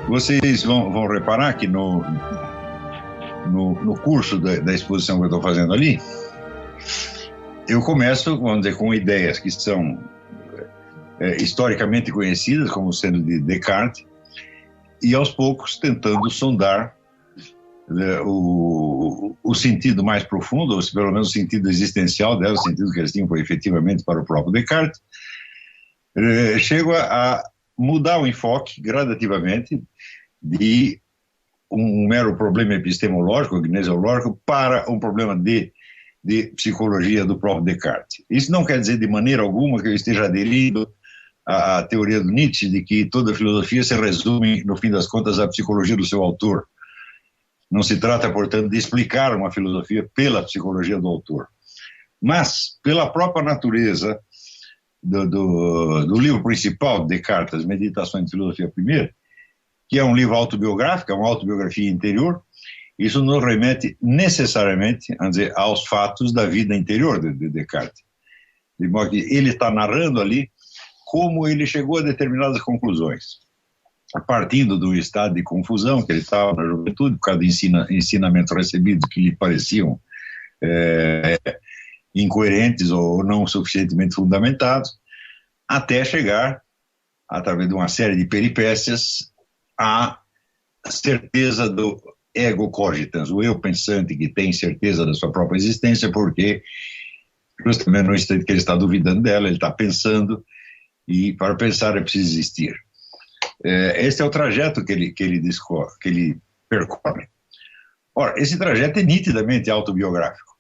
Vocês vão reparar que no curso da exposição que eu estou fazendo ali, eu começo, vamos dizer, com ideias que são historicamente conhecidas como sendo de Descartes, e aos poucos tentando sondar o sentido mais profundo, ou pelo menos o sentido existencial dela, o sentido que eles tinham efetivamente para o próprio Descartes. Chego a mudar o enfoque gradativamente de um mero problema epistemológico, gnesiológico, para um problema de psicologia do próprio Descartes. Isso não quer dizer de maneira alguma que eu esteja aderindo à teoria do Nietzsche de que toda filosofia se resume, no fim das contas, à psicologia do seu autor. Não se trata, portanto, de explicar uma filosofia pela psicologia do autor, mas pela própria natureza do livro principal de Descartes, As Meditações de Filosofia Primeira, que é um livro autobiográfico, é uma autobiografia interior. Isso nos remete necessariamente, vamos dizer, aos fatos da vida interior de Descartes. De modo que ele está narrando ali como ele chegou a determinadas conclusões, partindo do estado de confusão que ele estava na juventude, por causa de ensinamentos recebidos que lhe pareciam incoerentes ou não suficientemente fundamentados, até chegar, através de uma série de peripécias, à certeza do ego cogitans, o eu pensante que tem certeza da sua própria existência, porque justamente no instante que ele está duvidando dela, ele está pensando, e para pensar é preciso existir. Esse é o trajeto que ele percorre. Ora, esse trajeto é nitidamente autobiográfico,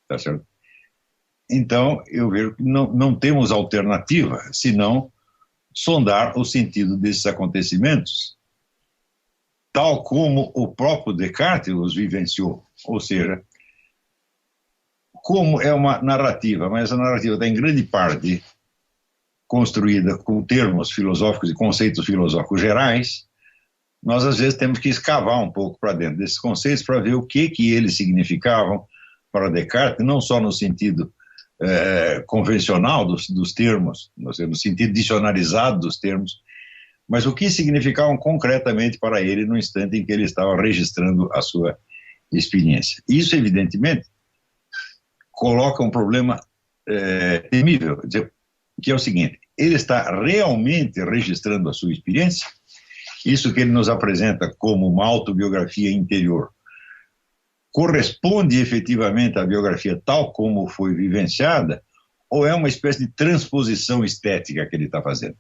tá certo? Então, eu vejo que não temos alternativa senão sondar o sentido desses acontecimentos, tal como o próprio Descartes os vivenciou. Ou seja, como é uma narrativa, mas essa narrativa está em grande parte construída com termos filosóficos e conceitos filosóficos gerais, nós às vezes temos que escavar um pouco para dentro desses conceitos para ver o que eles significavam para Descartes, não só no sentido convencional dos termos, no sentido dicionarizado dos termos, mas o que significavam concretamente para ele no instante em que ele estava registrando a sua experiência. Isso, evidentemente, coloca um problema temível, que é o seguinte: ele está realmente registrando a sua experiência? Isso que ele nos apresenta como uma autobiografia interior corresponde efetivamente à biografia tal como foi vivenciada, ou é uma espécie de transposição estética que ele está fazendo?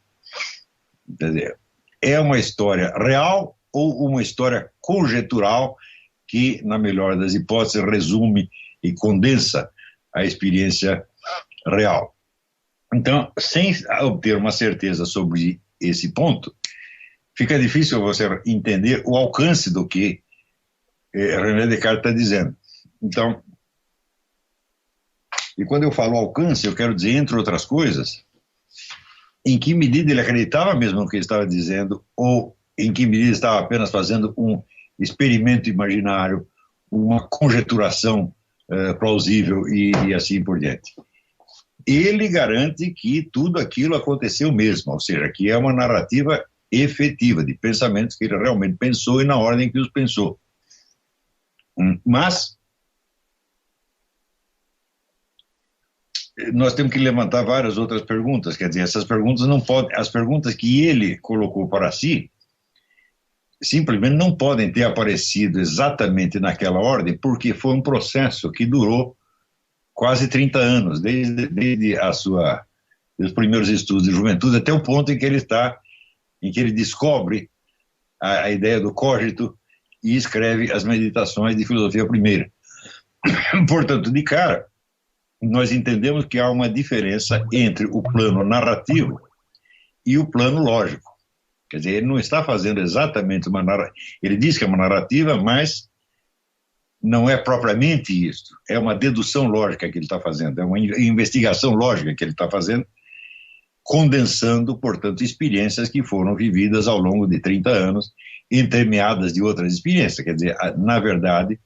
Quer dizer, é uma história real ou uma história conjetural que, na melhor das hipóteses, resume e condensa a experiência real? Então, sem obter uma certeza sobre esse ponto, fica difícil você entender o alcance do que René Descartes está dizendo. Então, e quando eu falo alcance, eu quero dizer, entre outras coisas, em que medida ele acreditava mesmo no que ele estava dizendo, ou em que medida ele estava apenas fazendo um experimento imaginário, uma conjeturação plausível e assim por diante. Ele garante que tudo aquilo aconteceu mesmo, ou seja, que é uma narrativa efetiva de pensamentos que ele realmente pensou e na ordem que os pensou. Mas nós temos que levantar várias outras perguntas, quer dizer, essas perguntas não podem, as perguntas que ele colocou para si, simplesmente não podem ter aparecido exatamente naquela ordem, porque foi um processo que durou quase 30 anos, desde os primeiros estudos de juventude até o ponto em que ele descobre a ideia do cogito e escreve as Meditações de Filosofia Primeira. Portanto, de cara, nós entendemos que há uma diferença entre o plano narrativo e o plano lógico. Quer dizer, ele não está fazendo exatamente uma narrativa, ele diz que é uma narrativa, mas não é propriamente isso, é uma dedução lógica que ele está fazendo, é uma investigação lógica que ele está fazendo, condensando, portanto, experiências que foram vividas ao longo de 30 anos, entremeadas de outras experiências. Quer dizer, na verdade,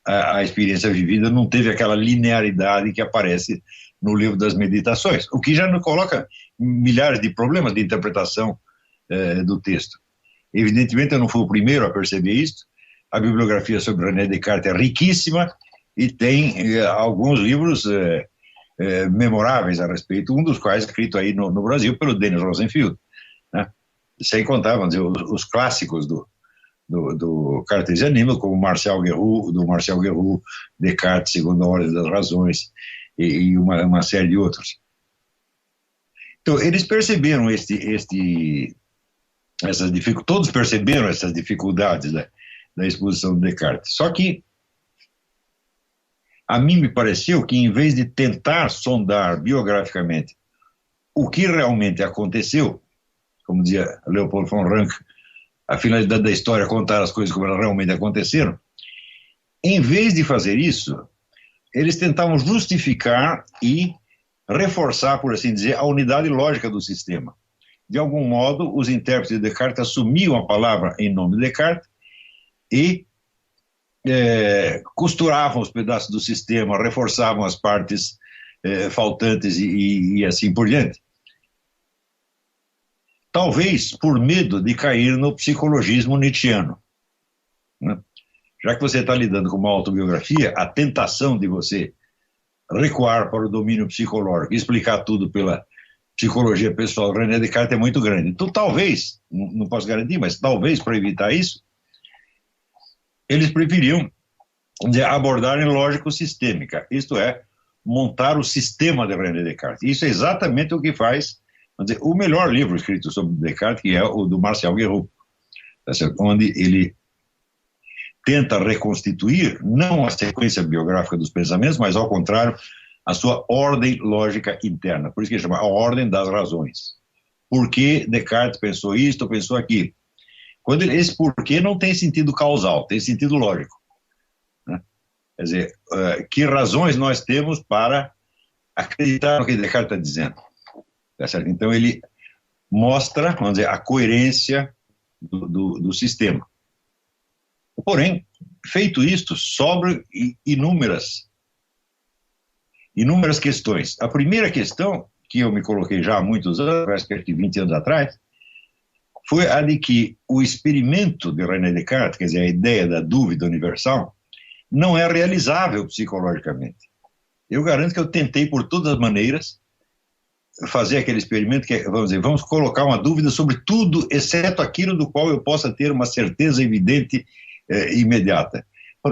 a experiência vivida não teve aquela linearidade que aparece no livro das Meditações, o que já nos coloca milhares de problemas de interpretação do texto. Evidentemente, eu não fui o primeiro a perceber isso. A bibliografia sobre René Descartes é riquíssima e tem alguns livros memoráveis a respeito, um dos quais escrito aí no Brasil pelo Denis Rosenfield, né? Sem contar, vamos dizer, os clássicos do cartesianismo, como Marcel Guerroux, Descartes, Segunda Ordem das Razões, e uma série de outros. Então, eles perceberam todos perceberam essas dificuldades da exposição de Descartes. Só que a mim me pareceu que, em vez de tentar sondar biograficamente o que realmente aconteceu, como dizia Leopold von Ranke, a finalidade da história é contar as coisas como elas realmente aconteceram, em vez de fazer isso, eles tentavam justificar e reforçar, por assim dizer, a unidade lógica do sistema. De algum modo, os intérpretes de Descartes assumiam a palavra em nome de Descartes e costuravam os pedaços do sistema, reforçavam as partes faltantes e assim por diante. Talvez por medo de cair no psicologismo nietzschiano, né? Já que você está lidando com uma autobiografia, a tentação de você recuar para o domínio psicológico e explicar tudo pela psicologia pessoal do René Descartes é muito grande. Então, talvez, não posso garantir, mas talvez, para evitar isso, eles preferiam abordar em lógica sistêmica, isto é, montar o sistema de René Descartes. Isso é exatamente o que faz, vamos dizer, o melhor livro escrito sobre Descartes, que é o do Marcel Guerroux, onde ele tenta reconstituir não a sequência biográfica dos pensamentos, mas, ao contrário, a sua ordem lógica interna. Por isso que ele chama a ordem das razões. Por que Descartes pensou isto, pensou aquilo? Esse porquê não tem sentido causal, tem sentido lógico, né? Quer dizer, que razões nós temos para acreditar no que Descartes está dizendo? Tá certo? Então ele mostra, vamos dizer, a coerência do sistema. Porém, feito isto, sobram inúmeras questões. A primeira questão, que eu me coloquei já há muitos anos, parece que 20 anos atrás, foi a de que o experimento de René Descartes, quer dizer, a ideia da dúvida universal, não é realizável psicologicamente. Eu garanto que eu tentei, por todas as maneiras, fazer aquele experimento que é, vamos colocar uma dúvida sobre tudo, exceto aquilo do qual eu possa ter uma certeza evidente imediata.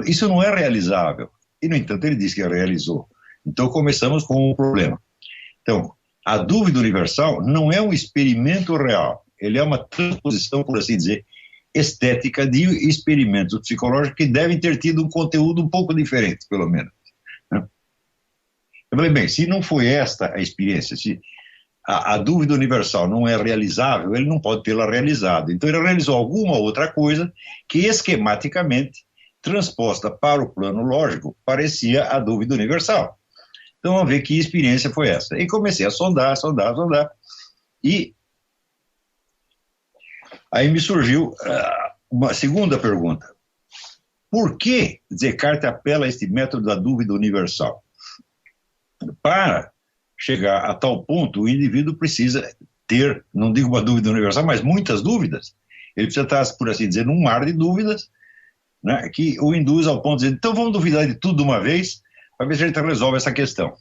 Isso não é realizável. E, no entanto, ele disse que realizou. Então, começamos com um problema. Então, a dúvida universal não é um experimento real. Ele é uma transposição, por assim dizer, estética de experimentos psicológicos que devem ter tido um conteúdo um pouco diferente, pelo menos, né? Eu falei, bem, se não foi esta a experiência, se a dúvida universal não é realizável, ele não pode tê-la realizado. Então ele realizou alguma outra coisa que esquematicamente, transposta para o plano lógico, parecia a dúvida universal. Então vamos ver que experiência foi essa. E comecei a sondar, e aí me surgiu uma segunda pergunta. Por que Descartes apela a este método da dúvida universal? Para chegar a tal ponto, o indivíduo precisa ter, não digo uma dúvida universal, mas muitas dúvidas. Ele precisa estar, por assim dizer, num mar de dúvidas, né, que o induz ao ponto de dizer, então vamos duvidar de tudo de uma vez, para ver se a gente resolve essa questão.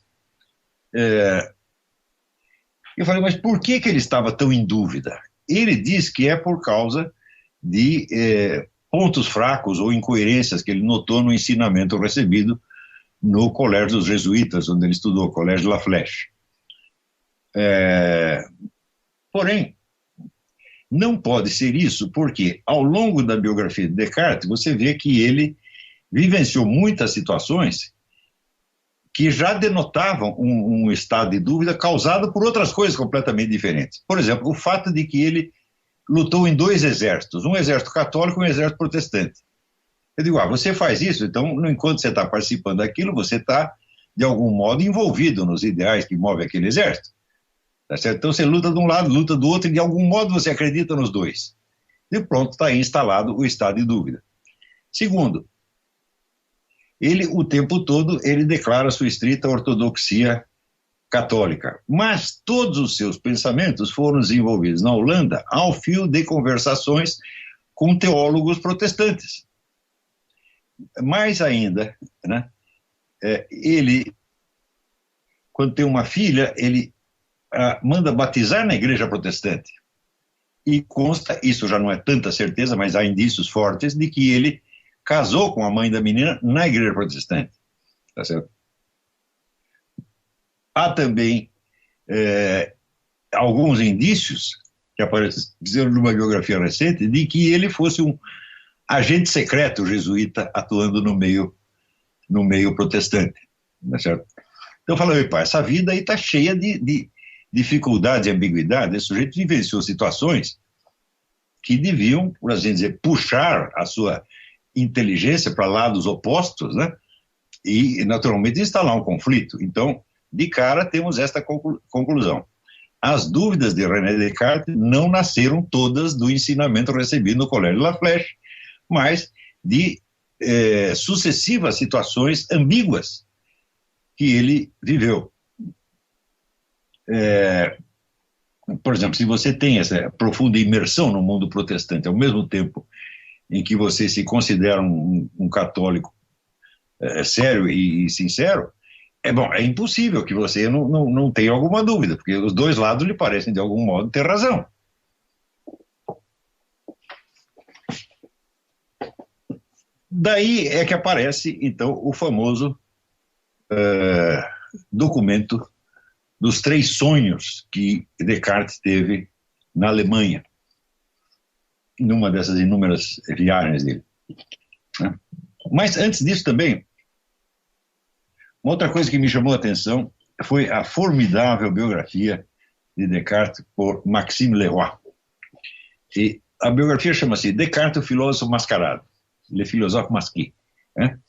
Eu falei, mas por que ele estava tão em dúvida? Ele diz que é por causa de pontos fracos ou incoerências que ele notou no ensinamento recebido no Colégio dos Jesuítas, onde ele estudou, o Colégio La Flèche. Porém, não pode ser isso, porque ao longo da biografia de Descartes, você vê que ele vivenciou muitas situações que já denotavam um estado de dúvida causado por outras coisas completamente diferentes. Por exemplo, o fato de que ele lutou em 2 exércitos, um exército católico e um exército protestante. Eu digo, você faz isso, então, enquanto você está participando daquilo, você está, de algum modo, envolvido nos ideais que movem aquele exército. Tá certo? Então, você luta de um lado, luta do outro, e de algum modo você acredita nos dois. E pronto, está aí instalado o estado de dúvida. Segundo, ele, o tempo todo, ele declara sua estrita ortodoxia católica, mas todos os seus pensamentos foram desenvolvidos na Holanda ao fio de conversações com teólogos protestantes. Mais ainda, né, ele, quando tem uma filha, ele manda batizar na igreja protestante. E consta, isso já não é tanta certeza, mas há indícios fortes de que ele casou com a mãe da menina na igreja protestante. Tá certo? Há também alguns indícios que apareceram numa biografia recente de que ele fosse um agente secreto jesuíta atuando no meio protestante. Tá certo? Então eu falei, pai, essa vida aí está cheia de dificuldade e ambiguidade. Esse sujeito vivenciou situações que deviam, por assim dizer, puxar a sua inteligência para lados opostos, né? E, naturalmente, instalar um conflito. Então, de cara, temos esta conclusão. As dúvidas de René Descartes não nasceram todas do ensinamento recebido no Colégio La Flèche, mas de sucessivas situações ambíguas que ele viveu. Por exemplo, se você tem essa profunda imersão no mundo protestante, ao mesmo tempo em que você se considera um católico sério e sincero, é impossível que você não tenha alguma dúvida, porque os dois lados lhe parecem, de algum modo, ter razão. Daí é que aparece, então, o famoso documento dos 3 sonhos que Descartes teve na Alemanha, numa dessas inúmeras viagens dele. Né? Mas antes disso também, uma outra coisa que me chamou a atenção foi a formidável biografia de Descartes por Maxime Leroy. E a biografia chama-se Descartes, o filósofo mascarado, Le Philosophe Masqué. Né?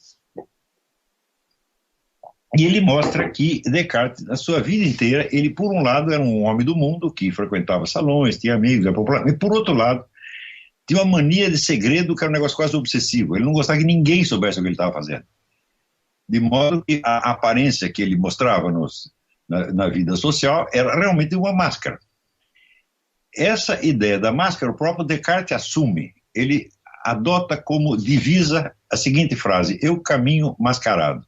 E ele mostra que Descartes, na sua vida inteira, ele, por um lado, era um homem do mundo, que frequentava salões, tinha amigos, era popular, e, por outro lado, tinha uma mania de segredo que era um negócio quase obsessivo. Ele não gostava que ninguém soubesse o que ele estava fazendo. De modo que a aparência que ele mostrava na vida social era realmente uma máscara. Essa ideia da máscara, o próprio Descartes assume. Ele adota como divisa a seguinte frase: eu caminho mascarado.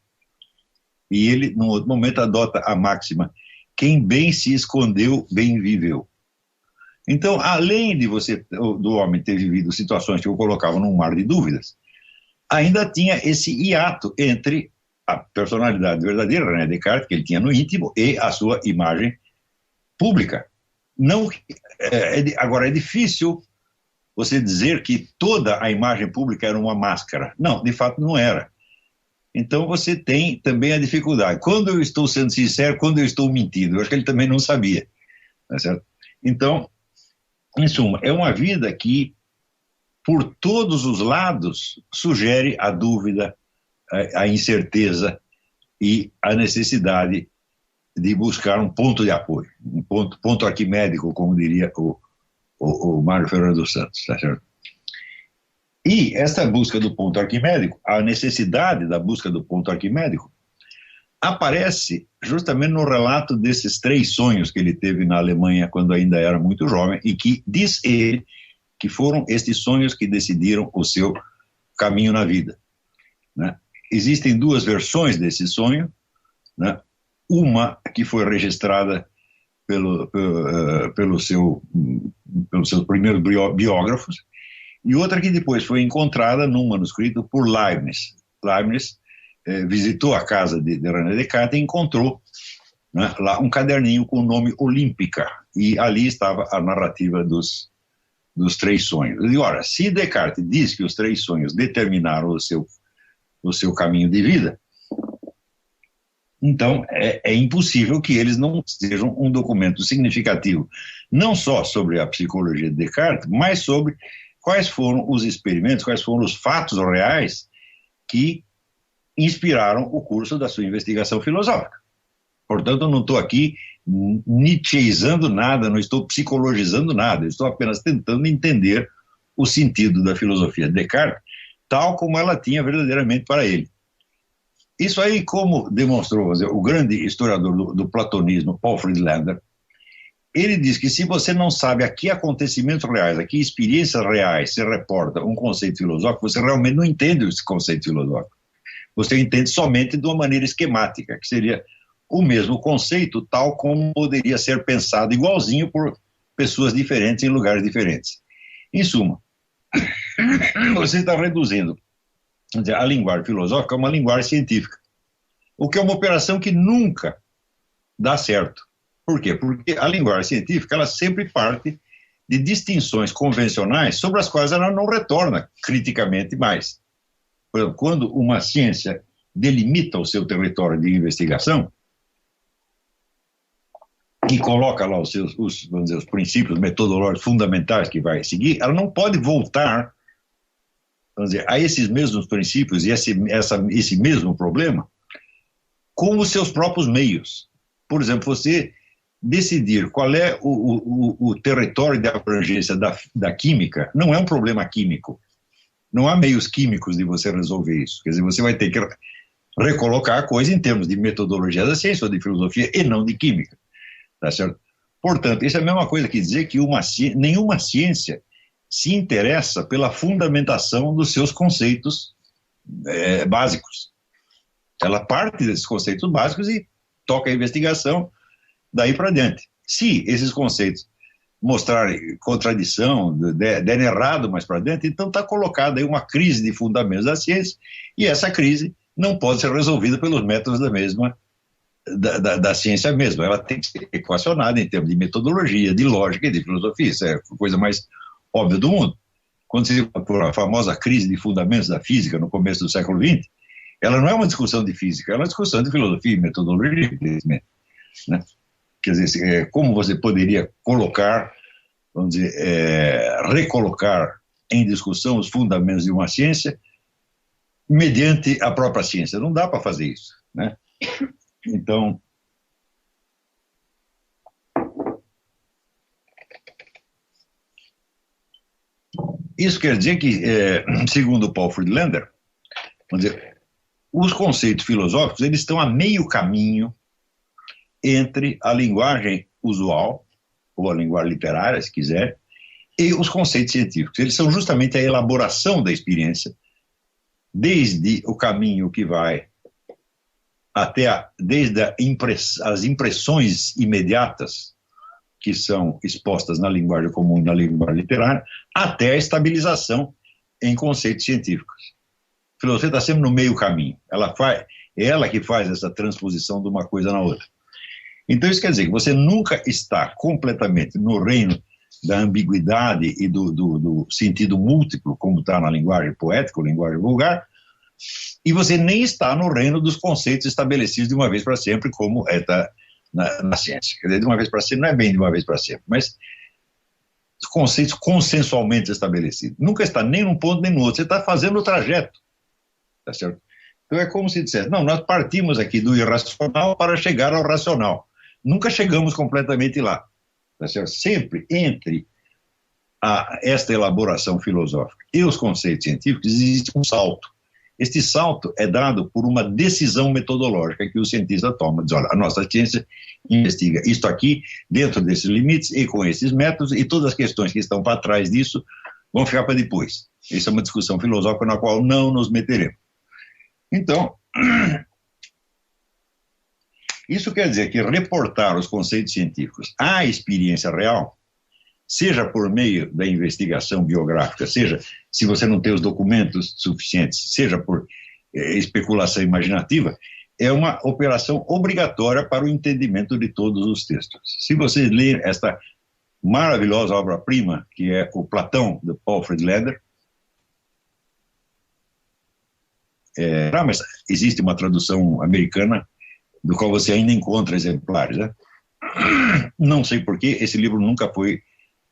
E ele, num outro momento, adota a máxima: quem bem se escondeu, bem viveu. Então, além do homem ter vivido situações que o colocavam num mar de dúvidas, ainda tinha esse hiato entre a personalidade verdadeira, René Descartes, que ele tinha no íntimo, e a sua imagem pública. Agora, é difícil você dizer que toda a imagem pública era uma máscara. Não, de fato não era. Então você tem também a dificuldade. Quando eu estou sendo sincero, quando eu estou mentindo? Eu acho que ele também não sabia. Tá certo? Então, em suma, é uma vida que, por todos os lados, sugere a dúvida, a incerteza e a necessidade de buscar um ponto de apoio, um ponto arquimédico, como diria o Mário Ferreira dos Santos. Tá certo? E essa busca do ponto arquimédico, a necessidade da busca do ponto arquimédico, aparece justamente no relato desses 3 sonhos que ele teve na Alemanha quando ainda era muito jovem, e que diz ele que foram estes sonhos que decidiram o seu caminho na vida. Né? Existem 2 versões desse sonho, né? Uma que foi registrada pelos seus primeiros biógrafos, e outra que depois foi encontrada num manuscrito por Leibniz. Leibniz visitou a casa de René Descartes e encontrou, né, lá um caderninho com o nome Olímpica, e ali estava a narrativa dos 3 sonhos. E ora, se Descartes diz que os 3 sonhos determinaram o seu caminho de vida, então é impossível que eles não sejam um documento significativo, não só sobre a psicologia de Descartes, mas sobre quais foram os experimentos, quais foram os fatos reais que inspiraram o curso da sua investigação filosófica. Portanto, eu não estou aqui nietzscheizando nada, não estou psicologizando nada, eu estou apenas tentando entender o sentido da filosofia de Descartes, tal como ela tinha verdadeiramente para ele. Isso aí, como demonstrou o grande historiador do platonismo, Paul Friedlander, ele diz que se você não sabe a que acontecimentos reais, a que experiências reais se reporta um conceito filosófico, você realmente não entende esse conceito filosófico. Você entende somente de uma maneira esquemática, que seria o mesmo conceito, tal como poderia ser pensado igualzinho por pessoas diferentes em lugares diferentes. Em suma, você está reduzindo a linguagem filosófica a uma linguagem científica, o que é uma operação que nunca dá certo. Por quê? Porque a linguagem científica ela sempre parte de distinções convencionais sobre as quais ela não retorna criticamente mais. Por exemplo, quando uma ciência delimita o seu território de investigação e coloca lá vamos dizer, os princípios metodológicos fundamentais que vai seguir, ela não pode voltar, vamos dizer, a esses mesmos princípios e esse mesmo problema com os seus próprios meios. Por exemplo, você decidir qual é o território de abrangência da química não é um problema químico. Não há meios químicos de você resolver isso. Quer dizer, você vai ter que recolocar a coisa em termos de metodologia da ciência ou de filosofia e não de química. Tá certo? Portanto, isso é a mesma coisa que dizer que nenhuma ciência se interessa pela fundamentação dos seus conceitos básicos. Ela parte desses conceitos básicos e toca a investigação daí para diante. Se esses conceitos mostrarem contradição, derem errado mais para dentro, então está colocada aí uma crise de fundamentos da ciência, e essa crise não pode ser resolvida pelos métodos da ciência mesma. Ela tem que ser equacionada em termos de metodologia, de lógica e de filosofia. Isso é a coisa mais óbvia do mundo. Quando se fala por a famosa crise de fundamentos da física no começo do século XX, ela não é uma discussão de física, ela é uma discussão de filosofia e metodologia, né? Quer dizer, como você poderia colocar, vamos dizer, recolocar em discussão os fundamentos de uma ciência mediante a própria ciência? Não dá para fazer isso, né? Então, isso quer dizer que, segundo Paul Friedlander, vamos dizer, os conceitos filosóficos eles estão a meio caminho entre a linguagem usual, ou a linguagem literária, se quiser, e os conceitos científicos. Eles são justamente a elaboração da experiência, desde o caminho que vai até desde as impressões imediatas, que são expostas na linguagem comum e na linguagem literária, até a estabilização em conceitos científicos. A filosofia está sempre no meio caminho. É ela que faz essa transposição de uma coisa na outra. Então isso quer dizer que você nunca está completamente no reino da ambiguidade e do sentido múltiplo, como está na linguagem poética ou linguagem vulgar, e você nem está no reino dos conceitos estabelecidos de uma vez para sempre, como na ciência. Quer dizer, de uma vez para sempre não é bem de uma vez para sempre, mas os conceitos consensualmente estabelecidos. Nunca está nem num ponto nem no outro, você está fazendo o trajeto, tá certo? Então é como se dissesse, não, nós partimos aqui do irracional para chegar ao racional. Nunca chegamos completamente lá, tá certo? Sempre entre esta elaboração filosófica e os conceitos científicos existe um salto. Este salto é dado por uma decisão metodológica que o cientista toma. Diz, olha, a nossa ciência investiga isto aqui, dentro desses limites e com esses métodos, e todas as questões que estão para trás disso vão ficar para depois. Essa é uma discussão filosófica na qual não nos meteremos. Então, isso quer dizer que reportar os conceitos científicos à experiência real, seja por meio da investigação biográfica, seja se você não tem os documentos suficientes, seja por especulação imaginativa, é uma operação obrigatória para o entendimento de todos os textos. Se você ler esta maravilhosa obra-prima, que é o Platão, de Paul Friedlander, mas existe uma tradução americana do qual você ainda encontra exemplares, né? Não sei por que esse livro nunca foi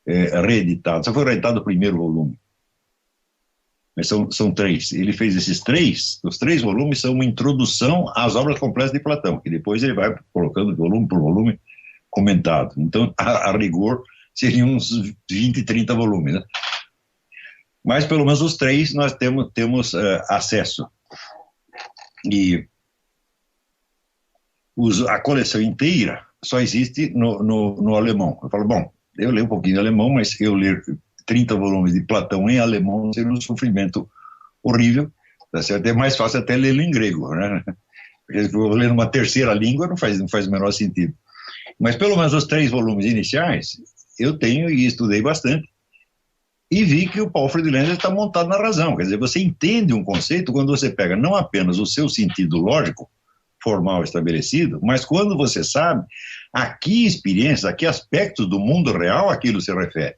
reeditado, só foi reeditado o primeiro volume, mas são três. Ele fez os três volumes são uma introdução às obras completas de Platão, que depois ele vai colocando volume por volume comentado. Então, a rigor, seriam uns 20, 30 volumes, né? Mas pelo menos os três nós temos acesso. E a coleção inteira só existe no alemão. Eu falo, bom, eu leio um pouquinho de alemão, mas eu ler 30 volumes de Platão em alemão seria um sofrimento horrível, tá certo? É mais fácil até ler em grego, né? Porque se eu ler numa terceira língua não faz o menor sentido. Mas pelo menos os 3 volumes iniciais eu tenho e estudei bastante e vi que o Paul Friedlander está montado na razão. Quer dizer, você entende um conceito quando você pega não apenas o seu sentido lógico, formal estabelecido, mas quando você sabe a que experiências, a que aspectos do mundo real aquilo se refere.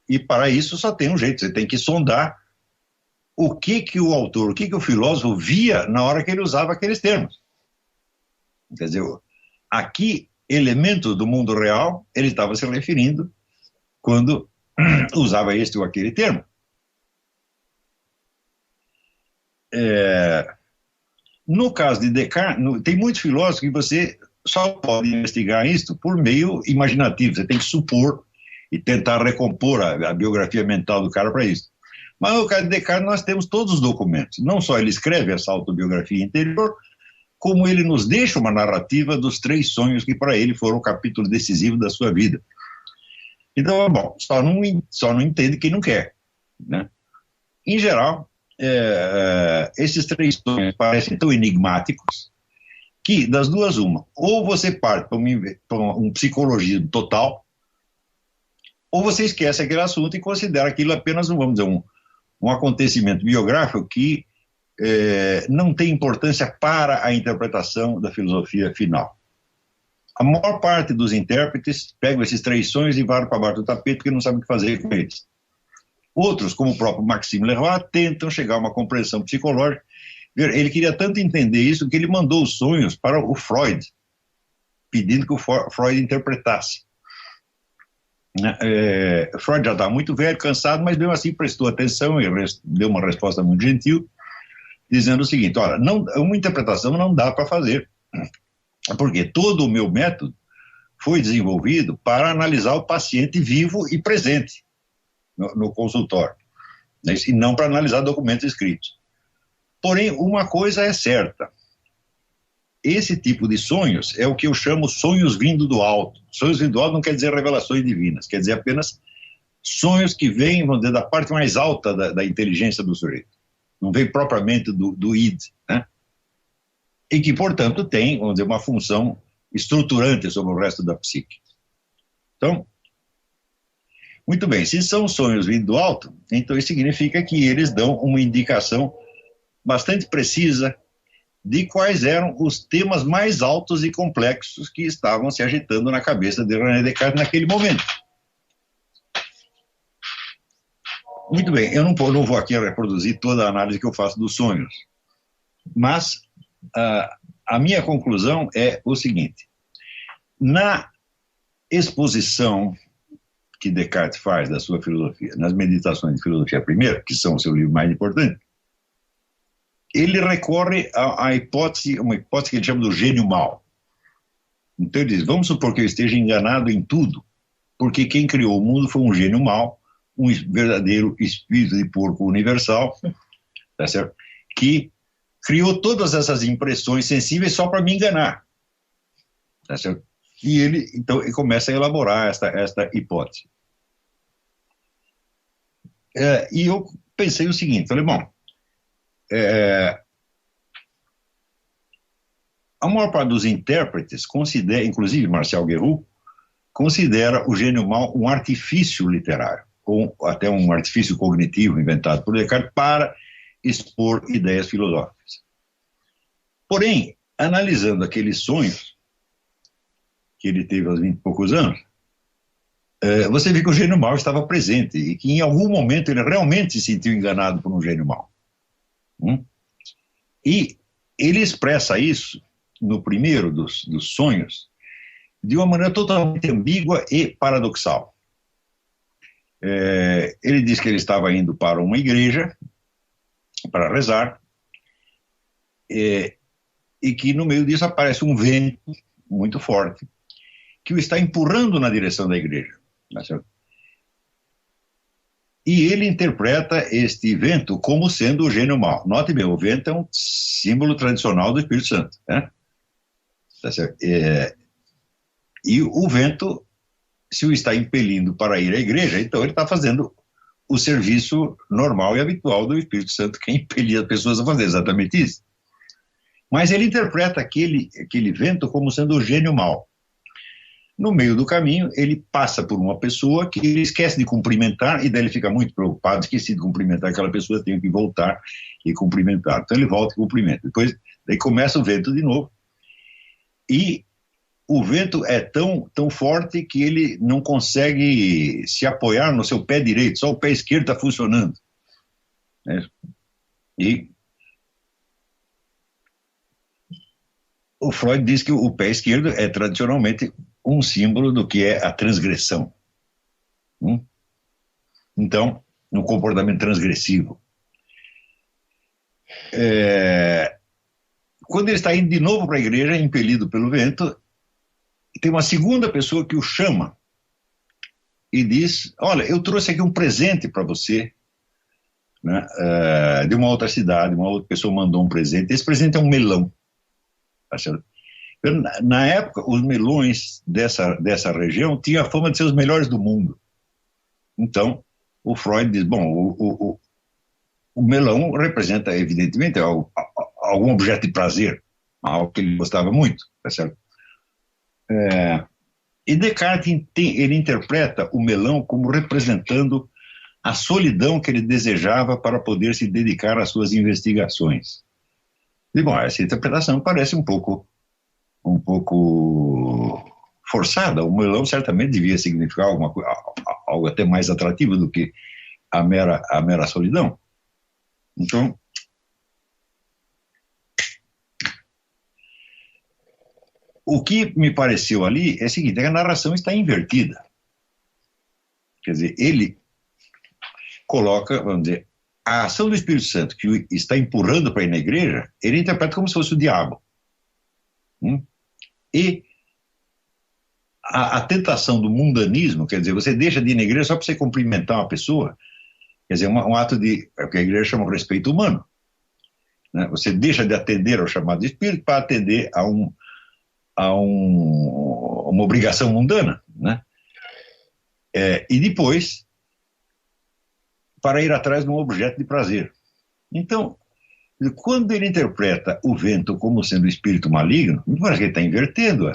E para isso só tem um jeito, você tem que sondar o que o autor, o que o filósofo via na hora que ele usava aqueles termos. Quer dizer, a que elementos do mundo real ele estava se referindo quando usava este ou aquele termo. No caso de Descartes, tem muitos filósofos que você só pode investigar isso por meio imaginativo, você tem que supor e tentar recompor a biografia mental do cara para isso. Mas no caso de Descartes nós temos todos os documentos, não só ele escreve essa autobiografia interior, como ele nos deixa uma narrativa dos 3 sonhos que para ele foram o capítulo decisivo da sua vida. Então, bom, só não entende quem não quer, né? Em geral, esses 3 sonhos parecem tão enigmáticos que, das duas, uma, ou você parte para um psicologismo total, ou você esquece aquele assunto e considera aquilo apenas, vamos dizer, um acontecimento biográfico que não tem importância para a interpretação da filosofia final. A maior parte dos intérpretes pegam esses 3 sonhos e varam para baixo do tapete porque não sabem o que fazer com eles. Outros, como o próprio Maxime Leroy, tentam chegar a uma compreensão psicológica. Ele queria tanto entender isso que ele mandou os sonhos para o Freud, pedindo que o Freud interpretasse. Freud já estava muito velho, cansado, mas mesmo assim prestou atenção e deu uma resposta muito gentil, dizendo o seguinte: olha, uma interpretação não dá para fazer, porque todo o meu método foi desenvolvido para analisar o paciente vivo e presente no consultório, né, e não para analisar documentos escritos. Porém, uma coisa é certa: esse tipo de sonhos é o que eu chamo sonhos vindo do alto. Sonhos vindo do alto não quer dizer revelações divinas, quer dizer apenas sonhos que vêm, vamos dizer, da parte mais alta da inteligência do sujeito. Não vem propriamente do id, né? E que, portanto, tem, vamos dizer, uma função estruturante sobre o resto da psique. Então, muito bem, se são sonhos vindo do alto, então isso significa que eles dão uma indicação bastante precisa de quais eram os temas mais altos e complexos que estavam se agitando na cabeça de René Descartes naquele momento. Muito bem, eu não vou aqui reproduzir toda a análise que eu faço dos sonhos, mas a minha conclusão é o seguinte: na exposição que Descartes faz da sua filosofia, nas Meditações de Filosofia Primeira, que são o seu livro mais importante, ele recorre à hipótese, uma hipótese que ele chama do gênio mau. Então ele diz: vamos supor que eu esteja enganado em tudo, porque quem criou o mundo foi um gênio mau, um verdadeiro espírito de porco universal, tá certo? Que criou todas essas impressões sensíveis só para me enganar, tá certo? E ele, então, ele começa a elaborar esta hipótese. E eu pensei o seguinte, falei, bom, a maior parte dos intérpretes considera, inclusive Marcel Guerroux, considera o gênio mau um artifício literário, ou até um artifício cognitivo inventado por Descartes para expor ideias filosóficas. Porém, analisando aqueles sonhos que ele teve aos 20 e poucos anos, você vê que o gênio mau estava presente e que em algum momento ele realmente se sentiu enganado por um gênio mau. E ele expressa isso no primeiro dos sonhos de uma maneira totalmente ambígua e paradoxal. Ele diz que ele estava indo para uma igreja para rezar e que no meio disso aparece um vento muito forte que o está empurrando na direção da igreja. E ele interpreta este vento como sendo o gênio mau. Note bem, o vento é um símbolo tradicional do Espírito Santo, né? Tá certo? E o vento, se o está impelindo para ir à igreja, então ele está fazendo o serviço normal e habitual do Espírito Santo, que é impelir as pessoas a fazer exatamente isso. Mas ele interpreta aquele vento como sendo o gênio mau. No meio do caminho, ele passa por uma pessoa que ele esquece de cumprimentar, e daí ele fica muito preocupado, esqueci de cumprimentar aquela pessoa, tem que voltar e cumprimentar. Então ele volta e cumprimenta. Depois, daí começa o vento de novo, e o vento é tão forte que ele não consegue se apoiar no seu pé direito, só o pé esquerdo está funcionando. E o Freud diz que o pé esquerdo é tradicionalmente um símbolo do que é a transgressão. Então, um comportamento transgressivo. Quando ele está indo de novo para a igreja, impelido pelo vento, tem uma segunda pessoa que o chama e diz: olha, eu trouxe aqui um presente para você, né, de uma outra cidade, uma outra pessoa mandou um presente. Esse presente é um melão. Na época, os melões dessa região tinham a fama de ser os melhores do mundo. Então, o Freud diz, bom, o melão representa, evidentemente, algum objeto de prazer, algo que ele gostava muito, tá certo? E Descartes, ele interpreta o melão como representando a solidão que ele desejava para poder se dedicar às suas investigações. E, bom, essa interpretação parece um pouco forçada. O melão certamente devia significar algo até mais atrativo do que a mera solidão. Então, o que me pareceu ali é o seguinte: a narração está invertida. Quer dizer, ele coloca, vamos dizer, a ação do Espírito Santo que o está empurrando para ir na igreja, ele interpreta como se fosse o diabo. E a tentação do mundanismo, quer dizer, você deixa de ir na igreja só para você cumprimentar uma pessoa, quer dizer, um ato de, é o que a igreja chama de respeito humano, né? Você deixa de atender ao chamado de Espírito para atender a uma obrigação mundana, né? E depois, para ir atrás de um objeto de prazer. Então, quando ele interpreta o vento como sendo o espírito maligno, me parece que ele está invertendo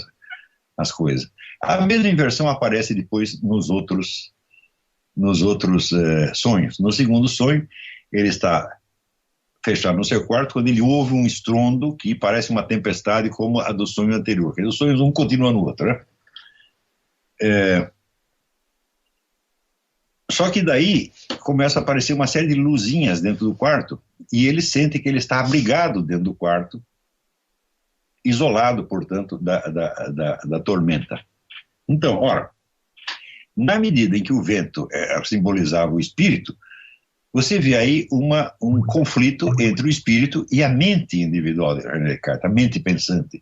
as coisas. A mesma inversão aparece depois nos outros sonhos. No segundo sonho, ele está fechado no seu quarto quando ele ouve um estrondo que parece uma tempestade como a do sonho anterior. Os sonhos um continua no outro, né? Só que daí começa a aparecer uma série de luzinhas dentro do quarto e ele sente que ele está abrigado dentro do quarto, isolado, portanto, da tormenta. Então, ora, na medida em que o vento simbolizava o espírito, você vê aí um conflito entre o espírito e a mente individual de René Descartes, a mente pensante.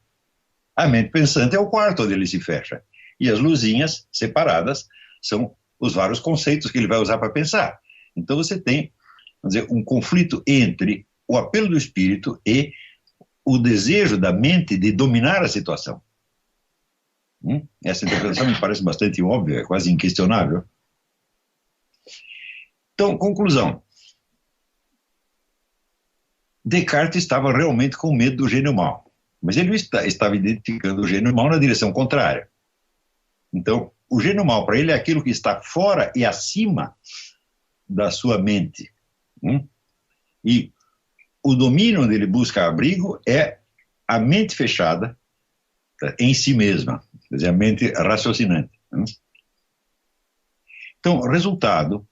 A mente pensante é o quarto onde ele se fecha, e as luzinhas separadas são os vários conceitos que ele vai usar para pensar. Então você tem, vamos dizer, um conflito entre o apelo do espírito e o desejo da mente de dominar a situação. Essa interpretação me parece bastante óbvia, é quase inquestionável. Então, conclusão. Descartes estava realmente com medo do gênio mau, mas ele estava identificando o gênio mau na direção contrária. Então, o gênio mau para ele é aquilo que está fora e acima da sua mente. E o domínio onde ele busca abrigo é a mente fechada em si mesma, quer dizer, a mente raciocinante. Então, resultado,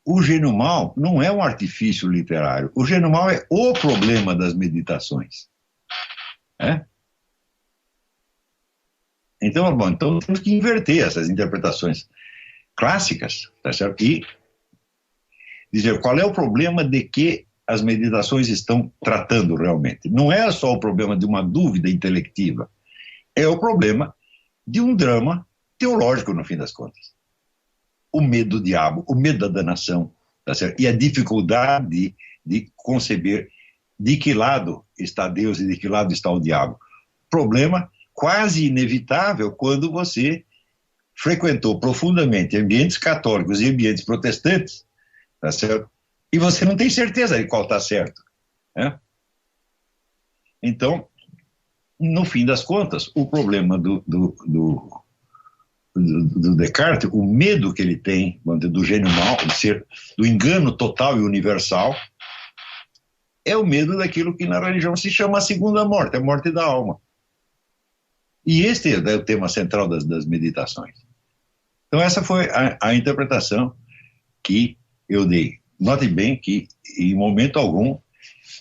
o gênio mau não é um artifício literário, o gênio mau é o problema das meditações. Então, bom, então temos que inverter essas interpretações clássicas, tá certo? E dizer qual é o problema de que as meditações estão tratando realmente. Não é só o problema de uma dúvida intelectiva, é o problema de um drama teológico, no fim das contas. O medo do diabo, o medo da danação, tá certo? E a dificuldade de conceber de que lado está Deus e de que lado está o diabo. Problema quase inevitável quando você frequentou profundamente ambientes católicos e ambientes protestantes, tá certo? E você não tem certeza de qual está certo, né? Então, no fim das contas, o problema do Descartes, o medo que ele tem do gênio mau, de ser do engano total e universal, é o medo daquilo que na religião se chama a segunda morte, a morte da alma. E este é o tema central das meditações. Então essa foi a interpretação que eu dei. Note bem que, em momento algum,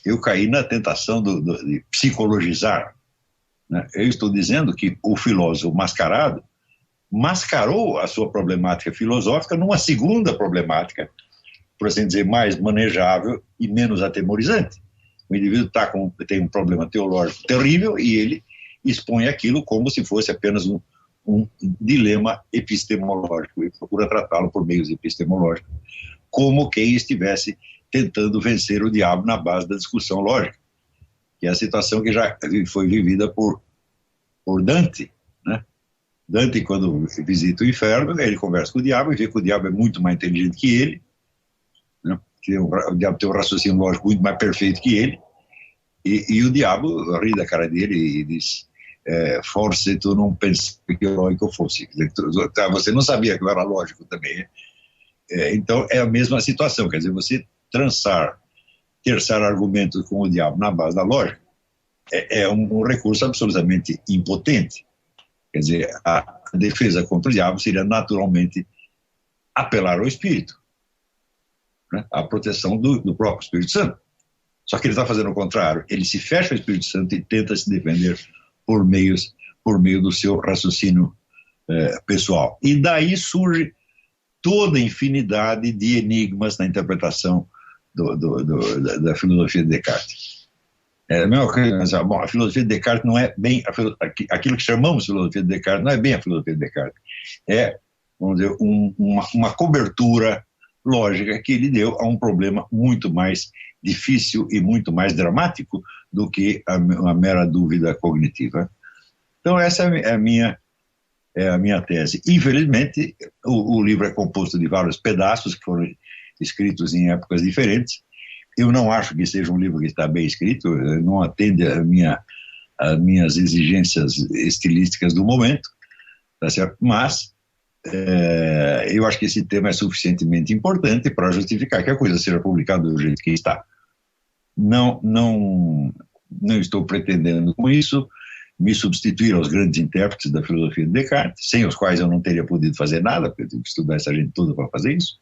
eu caí na tentação de psicologizar, né? Eu estou dizendo que o filósofo mascarado mascarou a sua problemática filosófica numa segunda problemática, por assim dizer, mais manejável e menos atemorizante. O indivíduo tem um problema teológico terrível e ele expõe aquilo como se fosse apenas um dilema epistemológico e procura tratá-lo por meios epistemológicos, como quem estivesse tentando vencer o diabo na base da discussão lógica, que é a situação que já foi vivida por Dante, né? Dante, quando visita o inferno, ele conversa com o diabo e vê que o diabo é muito mais inteligente que ele, né? Que o diabo tem um raciocínio lógico muito mais perfeito que ele, e o diabo ri da cara dele e diz: forse tu não pensaste que lógico fosse. Você não sabia que eu era lógico também. Então é a mesma situação, quer dizer, você terçar argumentos com o diabo na base da lógica é um recurso absolutamente impotente. Quer dizer, a defesa contra o diabo seria naturalmente apelar ao Espírito, né? A proteção do próprio Espírito Santo. Só que ele está fazendo o contrário, ele se fecha ao Espírito Santo e tenta se defender por meio do seu raciocínio pessoal. E daí surge toda a infinidade de enigmas na interpretação da filosofia de Descartes. É a mesma coisa, mas, bom, a filosofia de Descartes não é bem aquilo que chamamos de filosofia de Descartes, não é bem a filosofia de Descartes. É, vamos dizer, uma cobertura lógica que ele deu a um problema muito mais difícil e muito mais dramático do que a mera dúvida cognitiva. Então essa é a minha tese. Infelizmente, o livro é composto de vários pedaços que foram escritos em épocas diferentes. Eu não acho que seja um livro que está bem escrito, não atende às minhas exigências estilísticas do momento, tá certo? Mas eu acho que esse tema é suficientemente importante para justificar que a coisa seja publicada do jeito que está. Não estou pretendendo com isso me substituir aos grandes intérpretes da filosofia de Descartes, sem os quais eu não teria podido fazer nada, porque eu tive que estudar essa gente toda para fazer isso.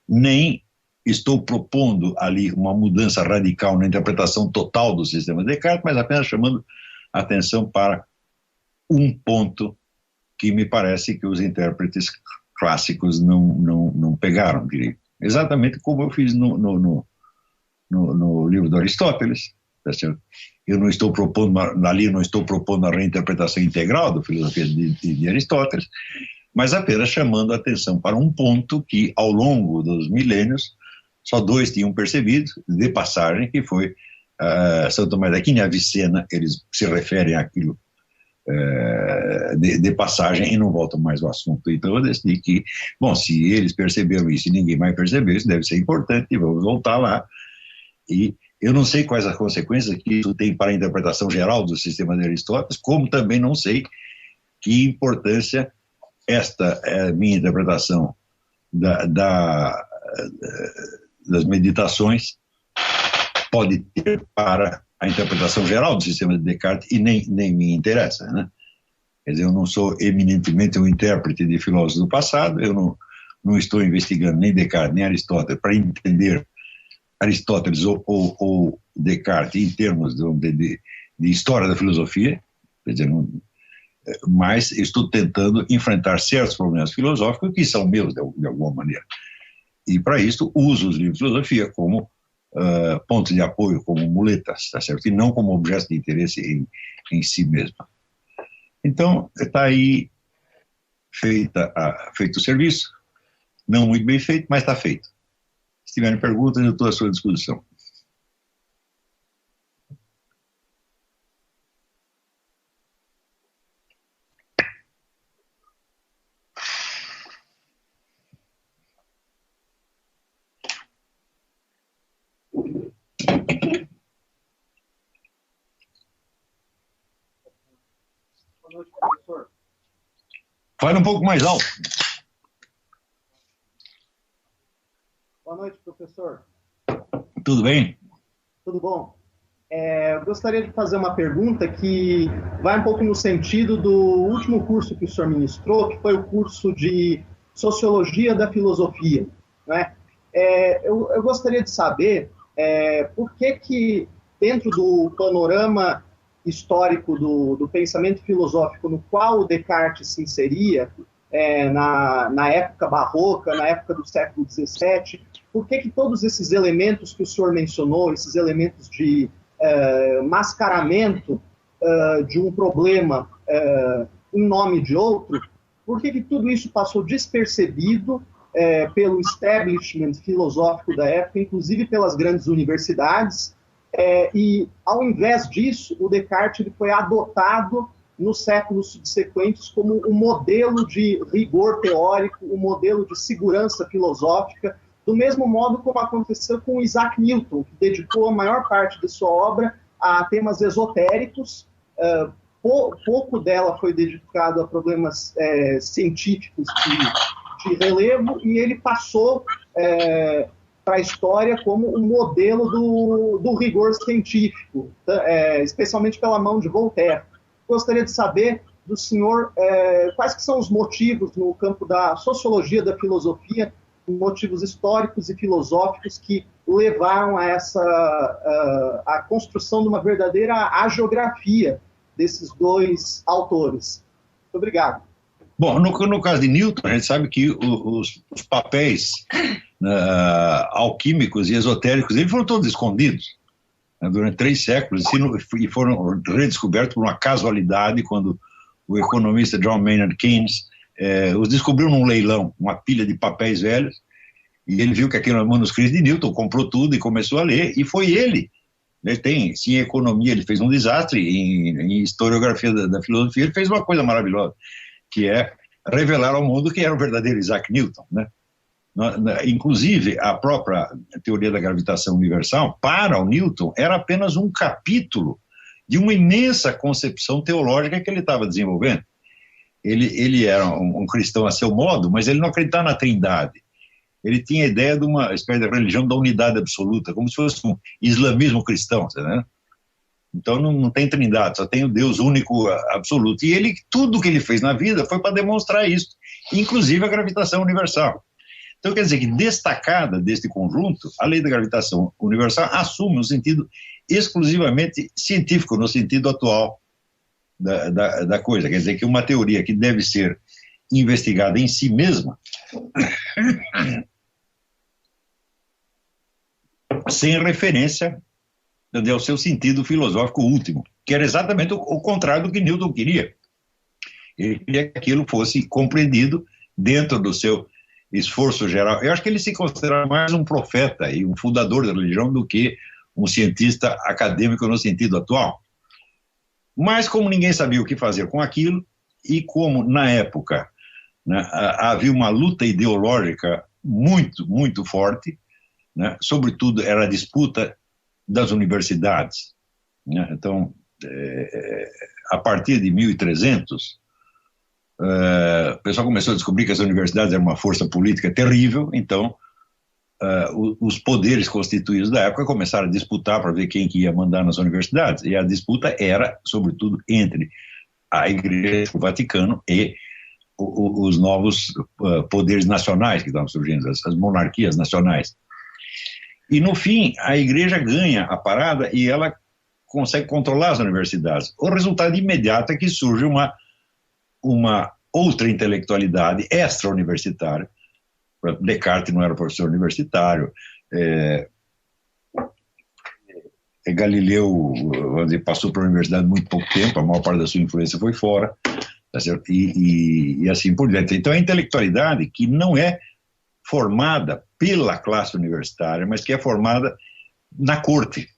Nem estou propondo ali uma mudança radical na interpretação total do sistema de Descartes, mas apenas chamando atenção para um ponto que me parece que os intérpretes clássicos não pegaram direito. Exatamente como eu fiz no livro do Aristóteles, tá certo? Eu não estou propondo a reinterpretação integral da filosofia de Aristóteles, mas apenas chamando a atenção para um ponto que, ao longo dos milênios, só dois tinham percebido, de passagem, que foi São Tomás de Aquino e Avicena. Eles se referem àquilo de passagem e não voltam mais ao assunto. Então eu decidi que, bom, se eles perceberam isso e ninguém mais percebeu, isso deve ser importante, e vamos voltar lá. E eu não sei quais as consequências que isso tem para a interpretação geral do sistema de Aristóteles, como também não sei que importância esta minha interpretação das meditações pode ter para a interpretação geral do sistema de Descartes, e nem me interessa, né? Quer dizer, eu não sou eminentemente um intérprete de filósofos do passado, eu não estou investigando nem Descartes nem Aristóteles para entender Aristóteles ou Descartes em termos de história da filosofia, quer dizer, mas estou tentando enfrentar certos problemas filosóficos que são meus de alguma maneira. E para isso uso os livros de filosofia como pontos de apoio, como muletas, tá certo? E não como objeto de interesse em si mesma. Então, está aí feito o serviço, não muito bem feito, mas está feito. Se tiverem perguntas, eu estou à sua disposição. Boa noite, professor. Fale um pouco mais alto. Boa noite, professor. Tudo bem? Tudo bom? Eu gostaria de fazer uma pergunta que vai um pouco no sentido do último curso que o senhor ministrou, que foi o curso de Sociologia da Filosofia, né? Eu gostaria de saber por que dentro do panorama histórico do pensamento filosófico no qual o Descartes se inseria, na época barroca, na época do século XVII, por que todos esses elementos que o senhor mencionou, esses elementos de mascaramento de um problema em nome de outro, por que tudo isso passou despercebido pelo establishment filosófico da época, inclusive pelas grandes universidades, e, ao invés disso, o Descartes ele foi adotado nos séculos subsequentes como um modelo de rigor teórico, um modelo de segurança filosófica, do mesmo modo como aconteceu com Isaac Newton, que dedicou a maior parte de sua obra a temas esotéricos. Pouco dela foi dedicado a problemas científicos de relevo, e ele passou para a história como um modelo do rigor científico, especialmente pela mão de Voltaire. Gostaria de saber do senhor quais que são os motivos no campo da sociologia da filosofia, motivos históricos e filosóficos que levaram a construção de uma verdadeira hagiografia desses dois autores. Muito obrigado. Bom, no caso de Newton, a gente sabe que os papéis alquímicos e esotéricos eles foram todos escondidos, né, durante 3 séculos e foram redescobertos por uma casualidade quando o economista John Maynard Keynes os descobriu num leilão, uma pilha de papéis velhos, e ele viu que aquilo era manuscrito de Newton, comprou tudo e começou a ler, e foi ele. Se em economia ele fez um desastre, em historiografia da filosofia ele fez uma coisa maravilhosa, que é revelar ao mundo quem era o verdadeiro Isaac Newton, né? Inclusive, a própria teoria da gravitação universal, para o Newton, era apenas um capítulo de uma imensa concepção teológica que ele estava desenvolvendo. Ele era um cristão a seu modo, mas ele não acreditava na Trindade. Ele tinha a ideia de uma espécie de religião da unidade absoluta, como se fosse um islamismo cristão, né? Então não tem Trindade, só tem o Deus único absoluto. E tudo que ele fez na vida foi para demonstrar isso, inclusive a gravitação universal. Então quer dizer que, destacada deste conjunto, a lei da gravitação universal assume um sentido exclusivamente científico, no sentido atual da coisa. Quer dizer que uma teoria que deve ser investigada em si mesma, sem referência ao seu sentido filosófico último, que era exatamente o contrário do que Newton queria. Ele queria que aquilo fosse compreendido dentro do seu esforço geral. Eu acho que ele se considera mais um profeta e um fundador da religião do que um cientista acadêmico no sentido atual. Mas como ninguém sabia o que fazer com aquilo, e como na época, né, havia uma luta ideológica muito, muito forte, né, sobretudo era a disputa das universidades, né? Então, a partir de 1300, o pessoal começou a descobrir que as universidades eram uma força política terrível, então os poderes constituídos da época começaram a disputar para ver quem que ia mandar nas universidades, e a disputa era, sobretudo, entre a Igreja, o Vaticano e os novos poderes nacionais que estavam surgindo, as monarquias nacionais. E, no fim, a Igreja ganha a parada e ela consegue controlar as universidades. O resultado imediato é que surge uma outra intelectualidade extra-universitária. Descartes não era professor universitário, Galileu, vamos dizer, passou pela universidade muito pouco tempo, a maior parte da sua influência foi fora, tá certo? E assim por diante. Então, a intelectualidade que não é formada pela classe universitária, mas que é formada na corte.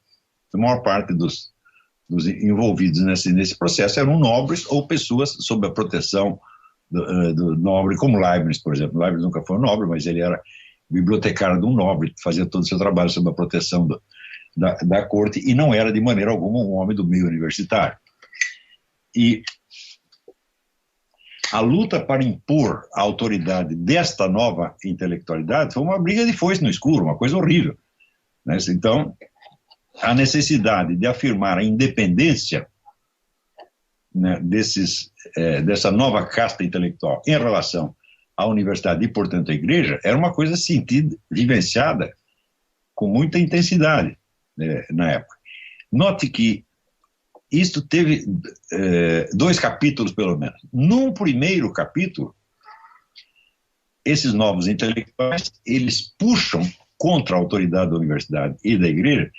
A maior parte dos envolvidos nesse processo eram nobres ou pessoas sob a proteção do nobre, como Leibniz, por exemplo. Leibniz nunca foi um nobre, mas ele era bibliotecário de um nobre, fazia todo o seu trabalho sob a proteção da corte, e não era de maneira alguma um homem do meio universitário. E a luta para impor a autoridade desta nova intelectualidade foi uma briga de foice no escuro, uma coisa horrível, né? Então, a necessidade de afirmar a independência, né, dessa nova casta intelectual em relação à universidade e, portanto, à igreja, era uma coisa sentida, vivenciada com muita intensidade, né, na época. Note que isto teve 2 capítulos, pelo menos. Num primeiro capítulo, esses novos intelectuais, eles puxam contra a autoridade da universidade e da igreja